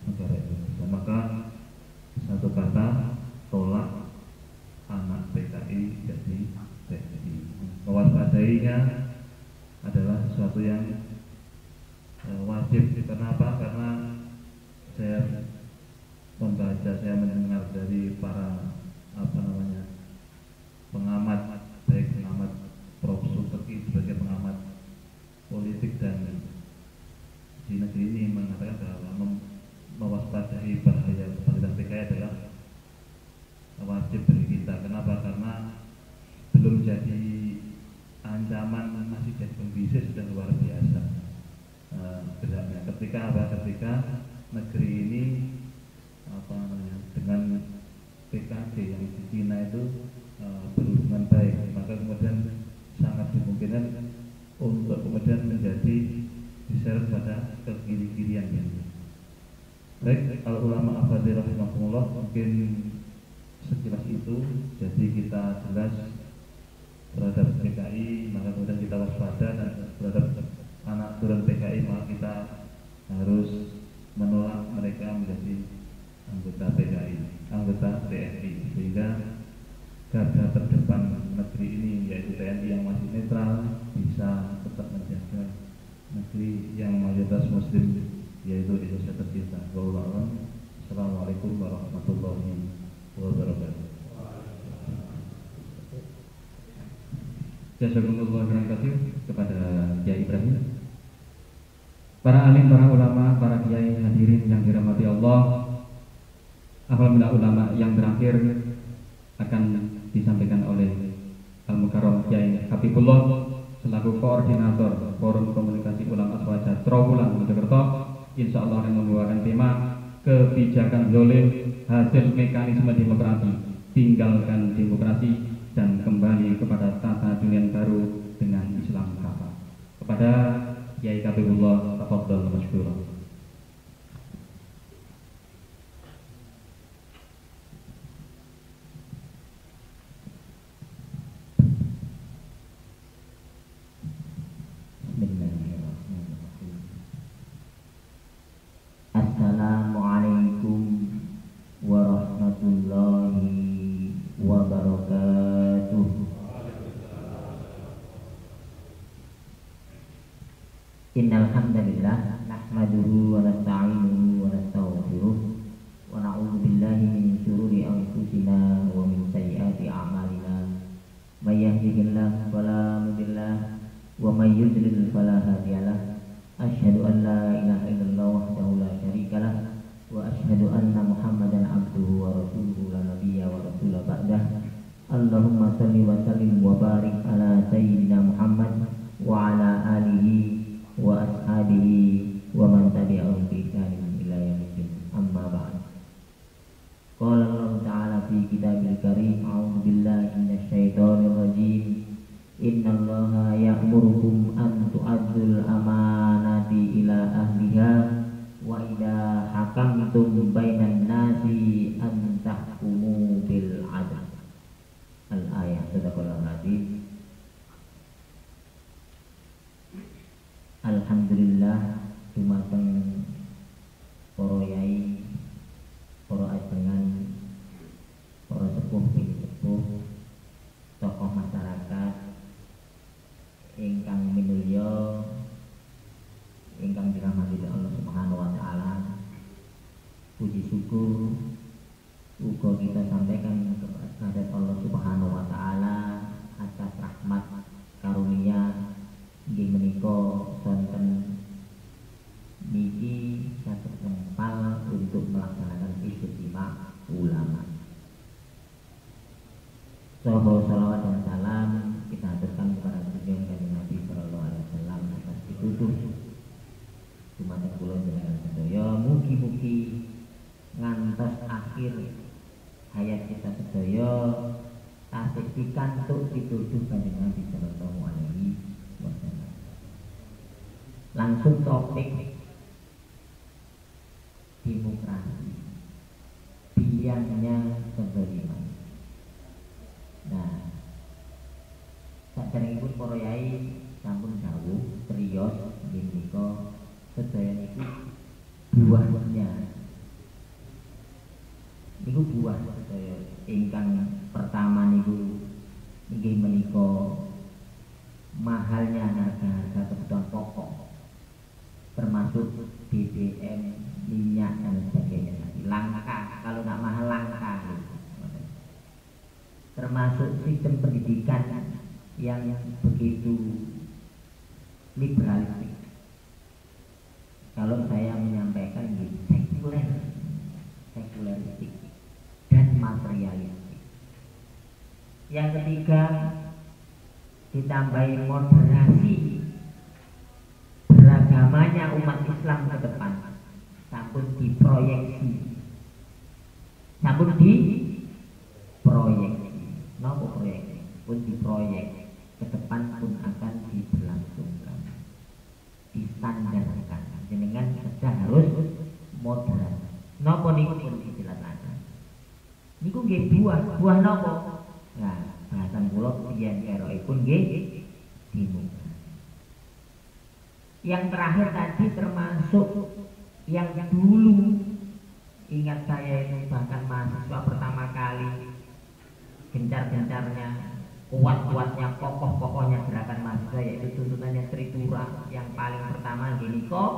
negara Indonesia. Maka satu kata, tolak anak PKI jadi TNI. Mewaspadainya adalah sesuatu yang wajib. Kenapa? Karena saya membaca, saya mendengar dari para ketika negeri ini dengan PKB yang di Cina itu berhubungan baik, maka kemudian sangat dimungkinkan untuk kemudian menjadi diseret pada kekiri-kirian. Baik, al ulama afadhil rahimahumullah, mungkin sekilas itu. Jadi kita jelas terhadap PKI, maka kemudian kita waspada, dan terhadap anak turun PKI maka kita harus menolak mereka menjadi anggota PKI, anggota TNI, sehingga garda terdepan negeri ini yaitu TNI yang masih netral bisa tetap menjaga negeri yang mayoritas muslim yaitu Indonesia tercinta. Wallahu a'lam. Assalamualaikum warahmatullahi wabarakatuh. Jazakumullah khairan katsir kepada Kiai Ibrahim. Para alim, para ulama, para kiai hadirin yang dirahmati Allah. Alhamdulillah, ulama yang terakhir akan disampaikan oleh Al-Mukarram Kiai Habibullah selaku koordinator Forum Komunikasi Ulama Swaja Trawulan Mojokerto. Insya Allah akan membawakan tema kebijakan zalim hasil mekanisme demokrasi, tinggalkan demokrasi dan kembali kepada tata dunia baru dengan Islam kafah. Kepada Kiai Habibullah, tafadhol masykuran. Assalamualaikum warahmatullahi wabarakatuh. Innal hamdalillah nahmaduhu wa nasta'inuhu wa nastaghfiruh wa na'udzu billahi min shururi anfusina wa min sayyiati a'malina. May yahdihillahu fala mudilla wa may yudlil fala hadiyalah. Asyhadu an la ilaha illallah wahdahu la syarikalah wa asyhadu anna Muhammadan abduhu wa rasuluhu la nabiyya wa rasula ba'dah. Allahumma shalli wa sallim wa barik ala sayyidina Muhammad wa ala alihi wa ashabihi wa man tabi'ahum bi ihsanin ila yaumil amma ba'd. Qala Allah ta'ala fi kitabil karim, a'udzu billahi minasy syaithanir rajim. Innallaha ya'murukum an tu'addul amanati ila ahliha wa idza hakamtum bainan nasi an tahkumu bil 'adl. Al-ayat. Sadaqallahu azim. Alhamdulillah dumateng para yai, para ajengan, para sepuh sepuh, tokoh masyarakat ingkang minulya, ingkang dirahmati Allah Subhanahu wa taala. Puji syukur uga kita sampaikan kepada Allah Subhanahu wa taala atas rahmat karunia inggih menika sonten niki saged tempal untuk melaksanakan ijtima ulama. Sahabat salawat dan salam kita aturkan kepada junjungan Kanjeng Nabi sallallahu alaihi wasallam atas pitutuh dumateng kula jenengan sedaya. Mugi-mugi ngantos akhir hayat kita sedaya tasih pikantuk pitutuh Kanjeng Nabi sallallahu alaihi wasallam. Langsung topik demokrasi, biangnya kezaliman. Nah, saderengipun para yai sampun dawuh triyos menika sedaya niku buahnya. Niku buah sedaya. Ingkang pertama niku inggih menika mahalnya harga kebutuhan pokok, termasuk BBM, minyak dan sebagainya. Langka, kalau nggak mahal langka. Termasuk sistem pendidikan yang begitu liberalistik. Kalau saya menyampaikan sekuleristik dan materialistik. Yang ketiga, ditambahi moderasi beragama agamanya umat Islam ke depan sampun diproyeksi, sampun diproyeksi. Napa proyek? Pun diproyek ke depan pun akan diberlangsungkan, distandarkan. Jenengan sudah harus modern. Napa niku pun dijelaskan. Niku nggih buah napa? Nah, bahasan kula yen kerokipun nggih demokrasi. Yang terakhir tadi termasuk yang dulu, ingat saya itu bahkan mahasiswa pertama kali gencar-gencarnya, kuat-kuatnya, kokoh-kokohnya gerakan mahasiswa, yaitu tuntutannya Tritura. Yang paling pertama gini kok,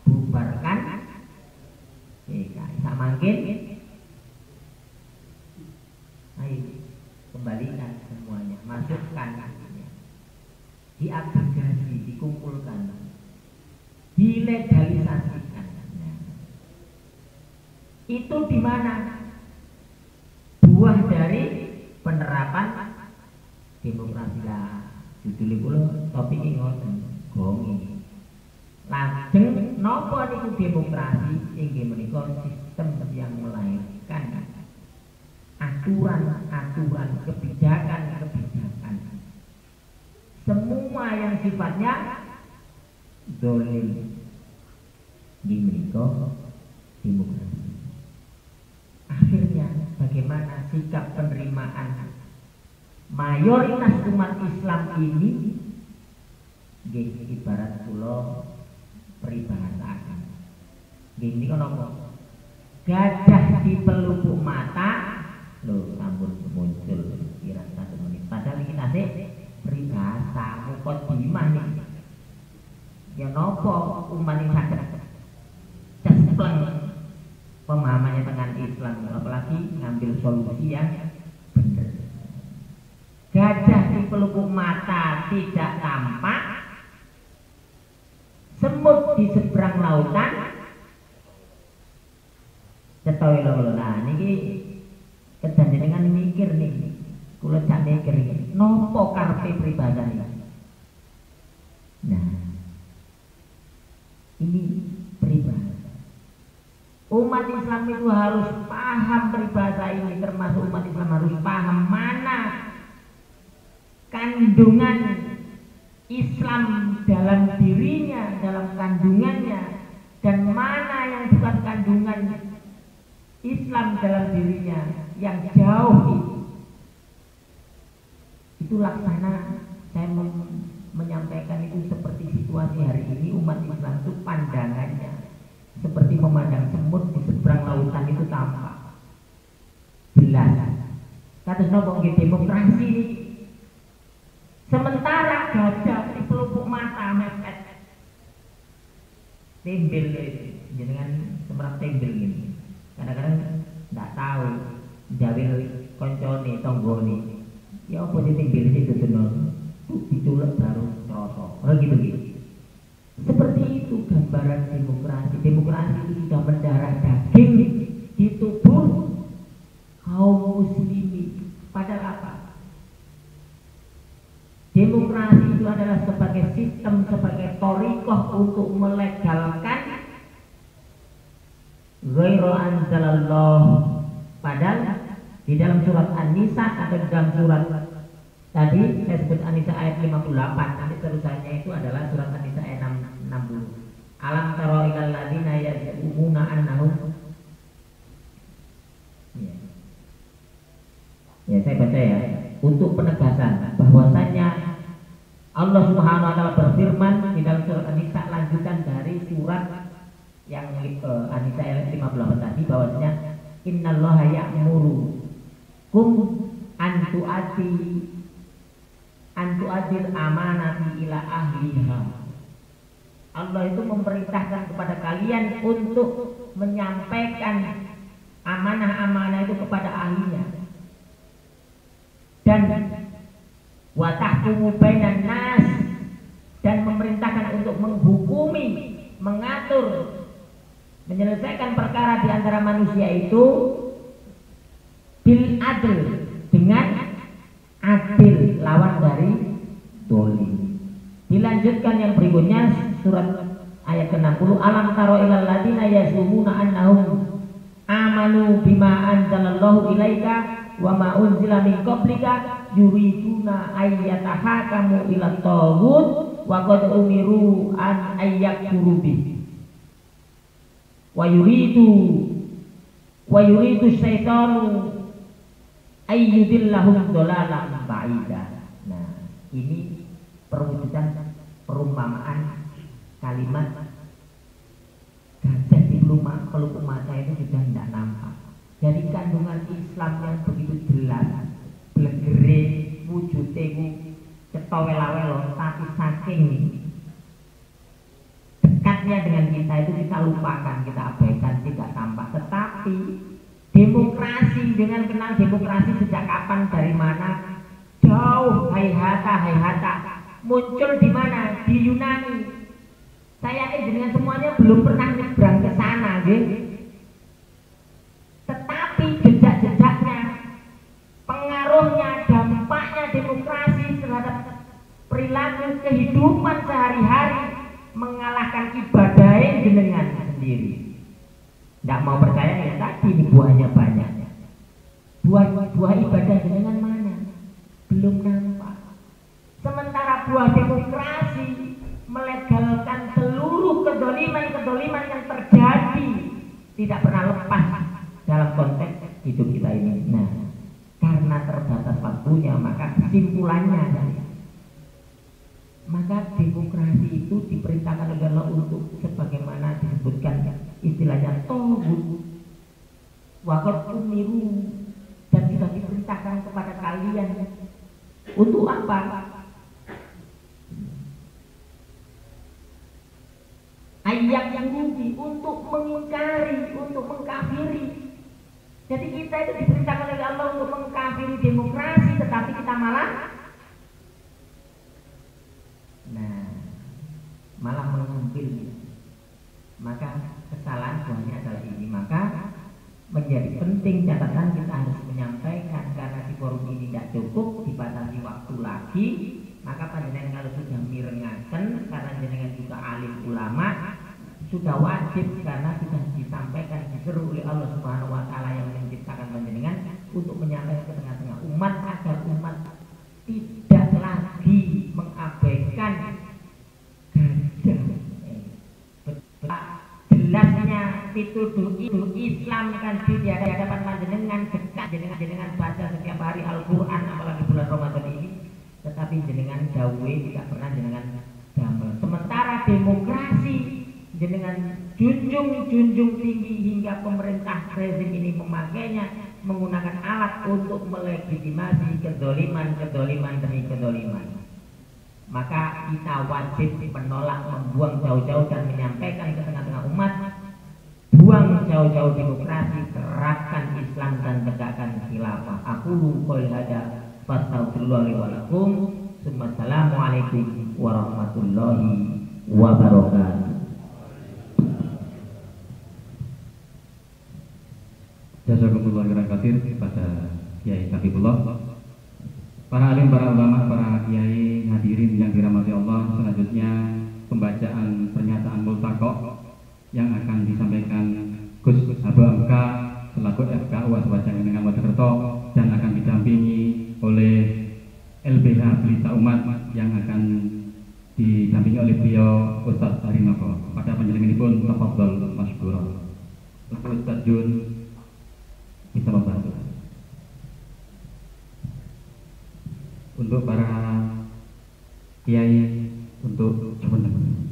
bubarkan PKI. Samangkin, ayo kembalikan semuanya, masukkan diagregasi, dikumpulkan, dilegalisasikan. Itu di mana buah dari penerapan demokrasi lah. Judul kula topik ngoten, gongi. Lajeng napa niku demokrasi? Inggih menika sistem yang melahirkan aturan-aturan, kebijakan-kebijakan. Semua yang sifatnya zalim. Inggih menika demokrasi. Akhirnya bagaimana sikap penerimaan mayoritas umat Islam ini? Ibarat kula peribahasaken. Gini kan apa? Gajah di pelupuk mata, lho sampun muncul kira 1 menit. Padahal iki tasih peribahasa mukadimah nih. Ya napa umat ini saged cempleng pemahamannya dengan Islam, apalagi ngambil solusi yang benar. Gajah di pelupuk mata tidak tampak, semut di seberang lautan cetoy lho. Nah niki kedan jenengan mikir nih, kula cak mikir iki nopo karepe peribahasa ini. Nah ini peribahasa. Umat Islam itu harus paham peribahasa ini, termasuk umat Islam harus paham mana kandungan Islam dalam dirinya, dalam kandungannya, dan mana yang bukan kandungan Islam dalam dirinya, yang jauh itu laksana. Saya menyampaikan itu seperti situasi hari ini. Umat Islam itu pandangannya seperti memandang semut di seberang lautan itu tampak jelas. Kados napa nggih demokrasi ini. Sementara gajah di pelupuk mata mepet tembel jenengan semerap tembel ini. Kadang-kadang nggak tahu jawil koncone tonggone. Ya apa sih tembel itu tenan? Ditulek baru rasa. Oh gitu. Seperti itu gambaran demokrasi. Demokrasi itu sudah mendarah daging di tubuh kaum muslimin. Padahal apa? Demokrasi itu adalah sebagai sistem, sebagai thariqah untuk melegalkan ghairu anzalallah. Padahal di dalam surat An-Nisa atau di dalam surat tadi saya sebut An-Nisa ayat 58, nanti terusannya itu adalah surat An-Nisa ayat 60. Alam taro ilal ladzina yaz'umuna annahum. Ya saya baca ya, untuk penegasan bahwasanya Allah Subhanahu wa taala berfirman di dalam surat An-Nisa lanjutan dari surat yang An-Nisa ayat 58 tadi, bahwasanya innallaha ya'muru kum antu'adil amanati ila ahliha. Allah itu memerintahkan kepada kalian untuk menyampaikan amanah-amanah itu kepada ahlinya, dan wa tahkumu bainan nas, dan memerintahkan untuk menghukumi, mengatur, menyelesaikan perkara di antara manusia itu bil adl, dengan adil, lawan dari dolim. Dilanjutkan yang berikutnya surat Ayat ke-60, alam taro ilal ladina yazumuna annahum amanu bima anzalallahu ilaika wa ma unzila min qablika yuriduna ayyatahakamu ila taghut wa qad umiru an ayyakfuru bih wa yuridu syaitanu ayyudillahum dhalalan ba'ida. Nah, ini perwujudan perumpamaan kalimat gajah di pelupuk mata itu sudah tidak nampak. Jadi kandungan Islam yang begitu jelas, blegere wujudnya itu cetowela-welo, tapi saking dekatnya dengan kita itu kita lupakan, kita abaikan, tidak tampak. Tetapi demokrasi, dengan kenal demokrasi sejak kapan, dari mana, jauh, hayhata muncul di mana? Di Yunani. Saya dengan semuanya belum pernah nyebrang ke sana, tetapi jejak-jejaknya, pengaruhnya, dampaknya demokrasi terhadap perilaku kehidupan sehari-hari mengalahkan ibadah jenengan sendiri. Tidak mau percaya ya tadi ini buahnya banyak. Buah ibadah jenengan mana? Belum nampak. Sementara buah demokrasi melegalkan seluruh kedoliman yang terjadi, tidak pernah lepas dalam konteks hidup kita ini. Nah, karena terbatas waktunya, maka kesimpulannya maka demokrasi itu diperintahkan oleh Allah untuk sebagaimana disebutkan istilahnya tohut wakot umiru, dan sudah diperintahkan kepada kalian untuk apa? Ayat yang rugi, untuk mengingkari, untuk mengkafiri. Jadi kita itu diperintahkan oleh Allah untuk mengkafiri demokrasi, tetapi kita malah mengambil. Maka kesalahan buahnya adalah ini. Maka menjadi penting catatan kita harus menyampaikan, karena di forum ini tidak cukup, dibatasi waktu lagi. Maka panjenengan kalau sudah mirengaken, karena jenengan juga alim ulama, sudah wajib, karena sudah disampaikan, diseru oleh Allah Subhanahu wa Ta'ala yang menciptakan panjenengan untuk menyampaikan ke tengah-tengah umat, agar umat tidak lagi mengabaikan gajah. Jelasnya pituduh Islam kan di hadapan panjenengan, dekat jenengan baca setiap hari Al-Quran, apalagi bulan Ramadan ini. Tetapi jenengan jauh tidak pernah jenengan damel. Sementara demokrasi jenengan junjung tinggi, hingga pemerintah rezim ini memakainya, menggunakan alat untuk melegitimasi kedoliman demi kedoliman. Maka kita wajib menolak, membuang jauh-jauh, dan menyampaikan ke tengah-tengah umat, buang jauh-jauh demokrasi, terapkan Islam dan tegakkan khilafah. Aku qouli hada fastaghfirullahi wa lakum. Assalamualaikum warahmatullahi wabarakatuh. Jazakumullah khairan katsir kepada Kiai Habibullah, para alim, para ulama, para kiai, hadirin yang dirahmati Allah. Selanjutnya pembacaan pernyataan multaqo yang akan disampaikan Gus Abu Amka selaku FKU Aswajan dengan Mojokerto, dan akan didampingi oleh LBH Pelita Umat yang akan didampingi oleh beliau Ustaz Harinoko. Pada panjenengan ini pun tafadhol masykurah. Ustaz Jun bisa membantu. Untuk para kiai untuk teman-teman.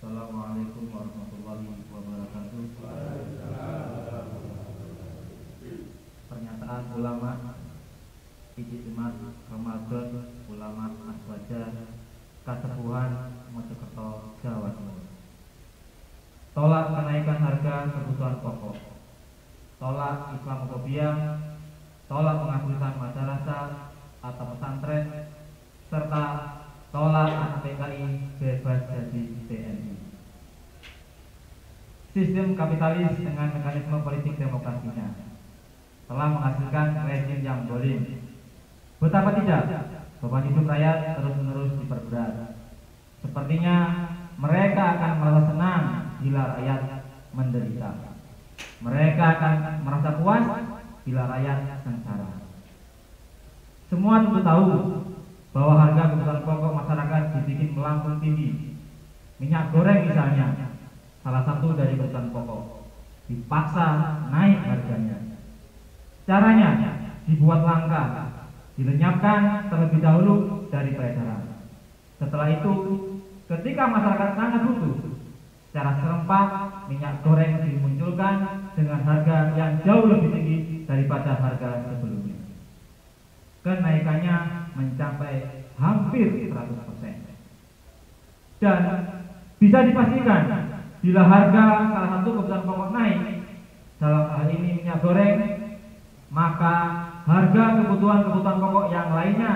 Assalamualaikum warahmatullahi wabarakatuh. Pernyataan ulama Ijtima Ramadan Ulama Aswaja Kasepuhan Mojokerto, Jawa Timur. Tolak kenaikan harga kebutuhan pokok, tolak Islamofobia, tolak penghapusan madrasah atau pesantren, serta tolak anak PKI bebas jadi sistem kapitalis dengan mekanisme politik demokrasinya telah menghasilkan rezim yang zalim. Betapa tidak, beban hidup rakyat terus-menerus diperberat. Sepertinya mereka akan merasa senang bila rakyat menderita. Mereka akan merasa puas bila rakyat sengsara. Semua tentu tahu bahwa harga kebutuhan pokok masyarakat dibikin melambung tinggi. Minyak goreng misalnya, salah satu dari kebutuhan pokok, dipaksa naik harganya. Caranya dibuat langka, dilenyapkan terlebih dahulu dari peredaran. Setelah itu, ketika masyarakat sangat butuh, secara serempak minyak goreng dimunculkan dengan harga yang jauh lebih tinggi daripada harga sebelumnya. Kenaikannya mencapai hampir 100%. Dan bisa dipastikan bila harga salah satu kebutuhan pokok naik, dalam hal ini minyak goreng, maka harga kebutuhan-kebutuhan pokok yang lainnya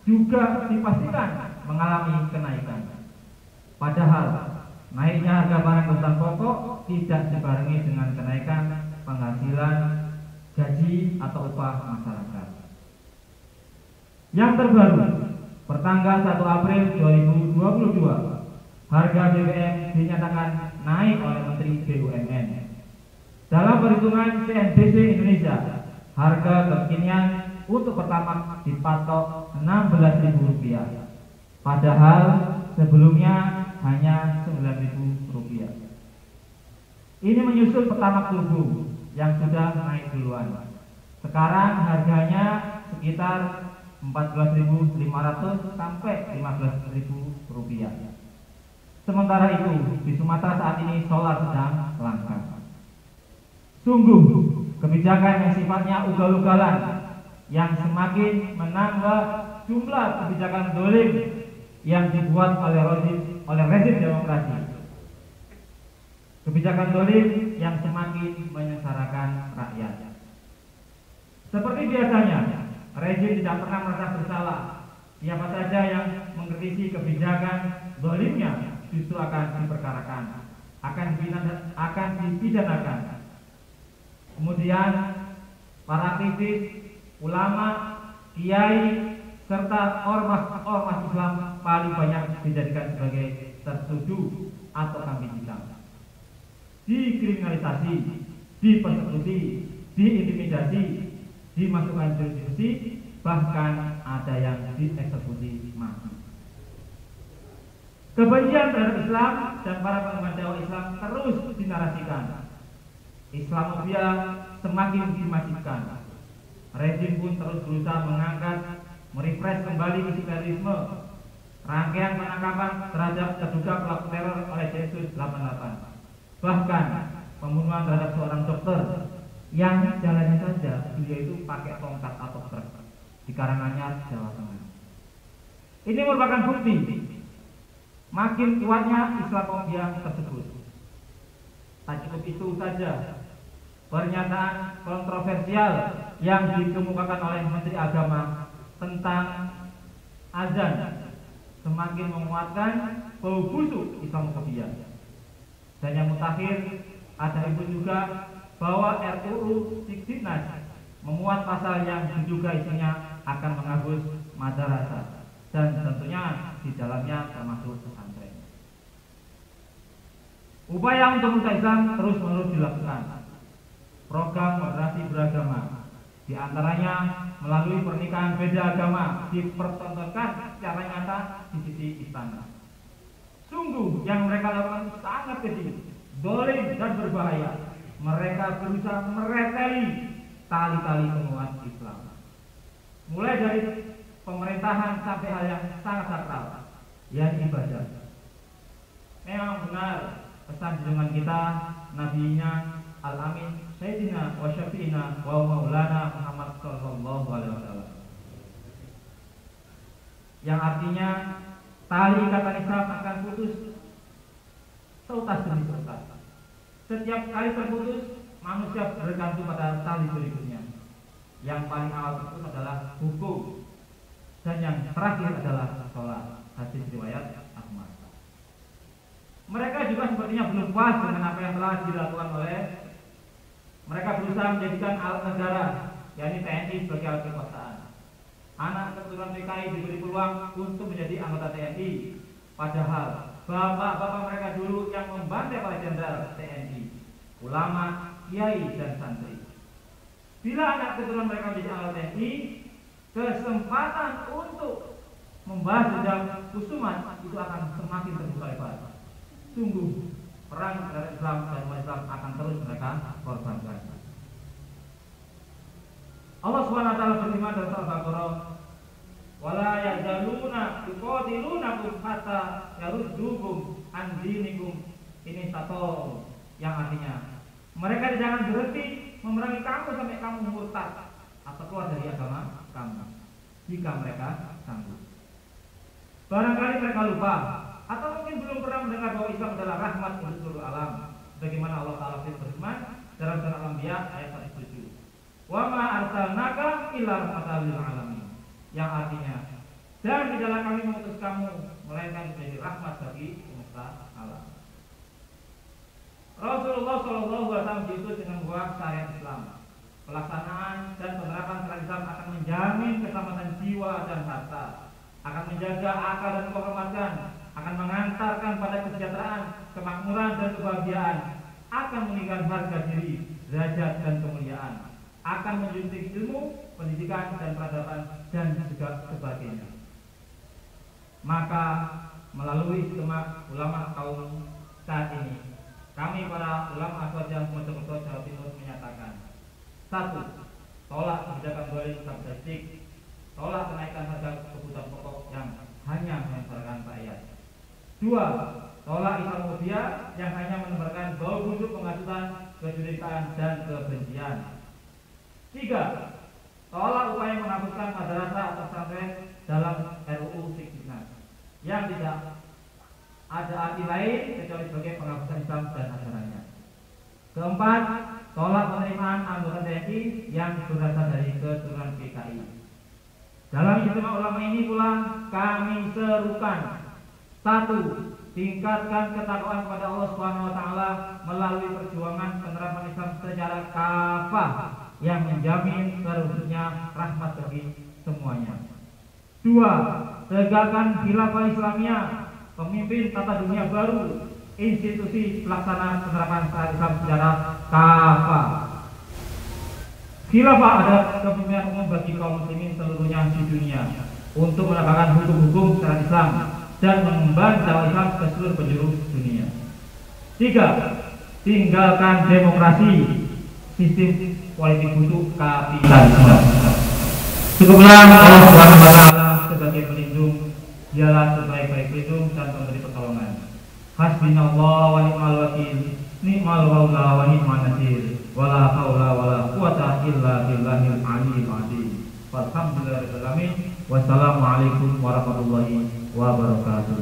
juga dipastikan mengalami kenaikan. Padahal naiknya harga barang kebutuhan pokok tidak dibarengi dengan kenaikan penghasilan, gaji atau upah masyarakat. Yang terbaru, pertanggal 1 April 2022, harga BBM dinyatakan naik oleh Menteri BUMN. Dalam perhitungan CNBC Indonesia, harga kekinian untuk Pertamax dipatok Rp16.000, padahal sebelumnya hanya Rp9.000. Ini menyusul Pertamax Turbo yang sudah naik duluan. Sekarang harganya sekitar Rp14.500 sampai Rp15.000. Sementara itu, di Sumatera saat ini solar sedang langka. Sungguh, kebijakan yang sifatnya ugal-ugalan yang semakin menambah jumlah kebijakan zalim yang dibuat oleh rezim demokrasi. Kebijakan zalim yang semakin menyengsarakan rakyat. Seperti biasanya, rezim tidak pernah merasa bersalah. Siapa saja yang mengkritisi kebijakan zalimnya justru akan diperkarakan, akan dipidanakan. Kemudian para aktivis, ulama, kiai, serta ormas Islam paling banyak dijadikan sebagai tertuduh atau kambing hitam. Dikriminalisasi, dipersekusi, diintimidasi, dimasukkan jurisdiksi, bahkan ada yang dieksekusi mati. Kebencian terhadap Islam dan para pengemban dakwah Islam terus dinarasikan. Islamophobia semakin dimasifkan. Rezim pun terus berusaha mengangkat, merefresh kembali isu terorisme. Rangkaian penangkapan terhadap terduga pelaku teror oleh Densus 88. Bahkan pembunuhan terhadap seorang dokter yang jalannya saja dia itu pakai tongkat atau truk di Karanganyar, Jawa Tengah. Ini merupakan bukti makin kuatnya Islamophobia tersebut. Tak cukup itu saja, pernyataan kontroversial yang dikemukakan oleh Menteri Agama tentang azan semakin menguatkan bau busuk Islamophobia. Dan yang mutakhir, ada ibu juga bahwa RUU Sikdiknas memuat pasal yang diduga isinya akan menghapus madrasah dan tentunya di dalamnya termasuk pesantren. Upaya untuk merusak Islam terus-menerus dilakukan. Program moderasi beragama, di antaranya melalui pernikahan beda agama, dipertontonkan secara nyata di sisi istana. Sungguh yang mereka lakukan sangat keji, zalim dan berbahaya. Mereka berusaha mereteli tali-tali penguat Islam. Mulai dari pemerintahan sampai hal yang sangat sakral, yaitu ibadah. Memang benar pesan junjungan kita, nabinya Al-Amin Sayyidina wa Syafi'ina wa Maulana Muhammad sallallahu alaihi wasallam, yang artinya tali ikatan Islam akan putus seutas demi seutas. Setiap kali terputus, manusia bergantung pada tali berikutnya. Yang paling awal terputus adalah hukum, dan yang terakhir adalah sholat. Hadis riwayat Ahmad. Mereka juga sepertinya belum puas dengan apa yang telah dilakukan oleh mereka, berusaha menjadikan alat negara, yakni TNI, sebagai alat kekuasaan. Anak keturunan PKI diberi peluang untuk menjadi anggota TNI, padahal bapak-bapak mereka dulu yang membantai para jenderal TNI, ulama, kiai, dan santri. Bila anak keturunan mereka menjadi anggota TNI, kesempatan untuk membahas tentang kusuman itu akan semakin terbuka lebar. Sungguh, perang terhadap Islam dan umat Islam akan terus mereka korbankan. Allah SWT berfirman dalam surah Al-Baqarah, "Wala yazaluna yuqatilunakum hatta yaruddukum an dinikum in istata'u," yang artinya mereka tidak akan berhenti memerangi kamu sampai kamu murtad atau keluar dari agama kamu, jika mereka sanggup. Barangkali mereka lupa atau mungkin belum pernah mendengar bahwa Islam adalah rahmat untuk seluruh alam. Bagaimana Allah Ta'ala berfirman dalam surah Al-Anbiya ayat 107, "Wa ma arsalnaka illa rahmatan lil alamin," yang artinya, dan tidaklah kami mengutus kamu melainkan menjadi rahmat bagi semesta alam. Rasulullah SAW diutus dengan membawa syariat Islam. Pelaksanaan dan penerapan syariat Islam akan menjamin keselamatan jiwa dan harta, akan menjaga akal dan kehormatan, akan mengantarkan pada kesejahteraan, kemakmuran dan kebahagiaan, akan meningkatkan harga diri, derajat dan kemuliaan, akan menjunjung ilmu, pendidikan dan peradaban dan juga sebagainya. Maka melalui istimewa ulama kaum saat ini, kami para ulama Aswaja Mojokerto Jawa Timur menyatakan: 1. Tolak kebijakan zalim kapitalistik, tolak kenaikan harga kebutuhan pokok yang hanya menyengsarakan rakyat. 2. Tolak Islamofobia yang hanya menebarkan bau busuk penghasutan, kejurikaan dan kebencian. 3. Tolak upaya menghapuskan madrasah atau pesantren dalam RUU Siknas yang tidak ada arti lain kecuali sebagai penghapusan Islam dan ajarannya. 4. Tolak penerimaan anggota TNI yang berasal dari keturunan PKI. Dalam istimewa ulama ini pula kami serukan: 1. Tingkatkan ketakwaan kepada Allah SWT melalui perjuangan penerapan Islam secara kafah yang menjamin terwujudnya rahmat bagi semuanya. 2. Tegakkan khilafah Islamiyah, pemimpin tata dunia baru, institusi pelaksana penerapan syariat Islam secara kafah. Khilafah ada kepemimpinan umum bagi kaum muslimin seluruhnya di dunia untuk menegakkan hukum-hukum syariat Islam dan mengemban dakwah Islam ke seluruh penjuru dunia. 3. Tinggalkan demokrasi, sistem politik busuk kapitalisme. Cukuplah Allah SWT sebagai pelindung, dialah sebaik-baik pelindung dan pemberi pertolongan. Hasbunallah wa ni'mal wakil, ni'mal maula wa ni'man nasir, wala haula wala quwata illa billahil aliyyil azim. Walhamdulillahirabbil alamin. Wassalamualaikum warahmatullahi wabarakatuh.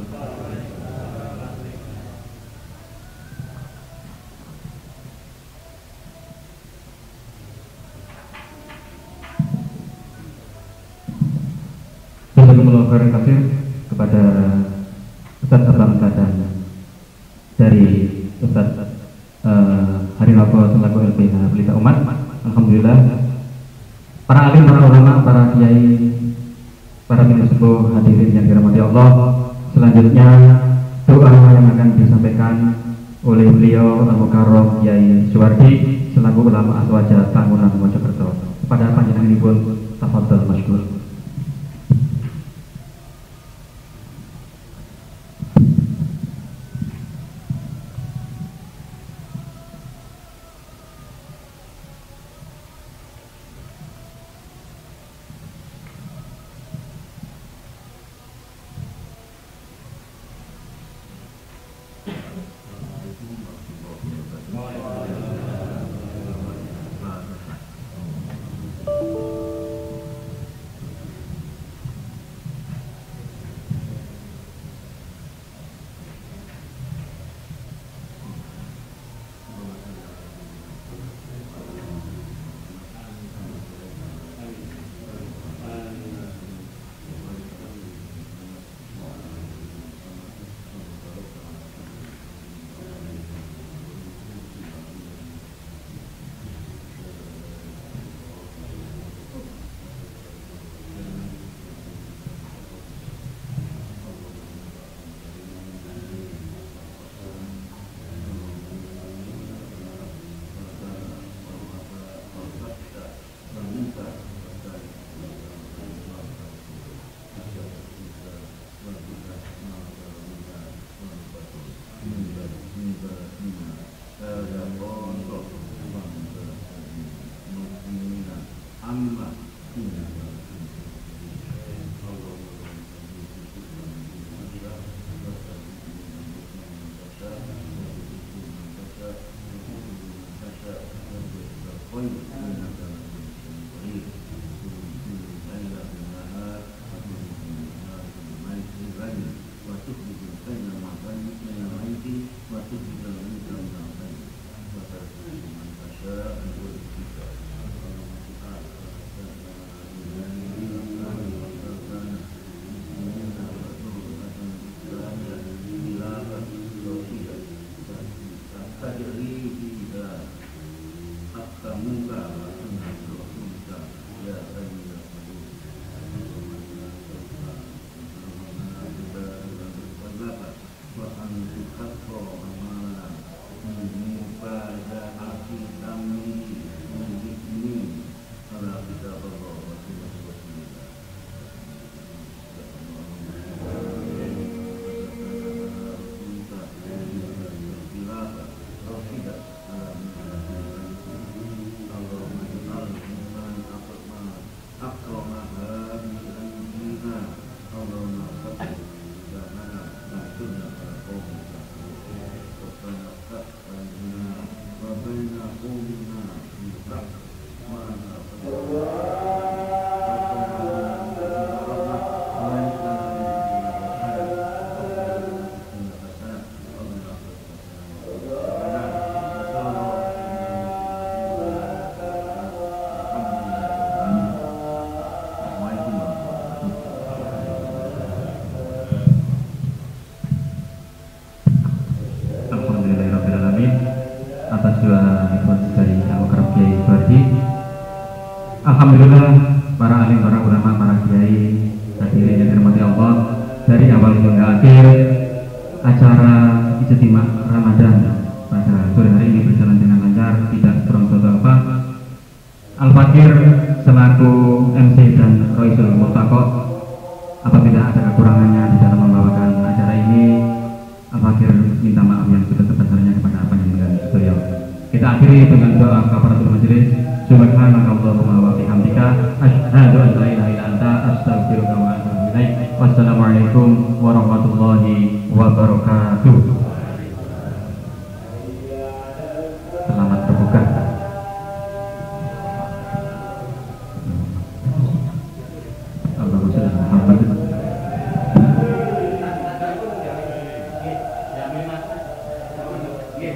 Jazakumullah khairan katsir kepada Ustaz Abang Kadan dari Ustaz Harinoko selaku LPH Pelita Umat. Alhamdulillah, para alim, para ulama, para kiai, para pemirsa hadirin yang dirahmati Allah. Selanjutnya doa yang akan disampaikan oleh beliau Al-Mukarram Kiai Suwardi selaku ulama Aswaja Tangunan Mojokerto. Kepada panjenenganipun tafadhol masykur. acara ijtima Ramadan pada sore hari ini berjalan dengan lancar, tidak kurang suatu apa. Al-Fakir selaku MC dan Roisul Multaqo, apabila ada kekurangannya di dalam membawakan acara ini, Al-Fakir minta maaf yang sebesar-besarnya kepada panjenengan beliau. Kita akhiri dengan doa kafaratul majelis. Subhanakallahumma wa bihamdika asyhadu an la ilaha illa anta astaghfiruka wa atubu ilaik. Wassalamualaikum warahmatullahi wabarakatuh. Selamat berbuka. Allahumma shalli ala Muhammad. Ya,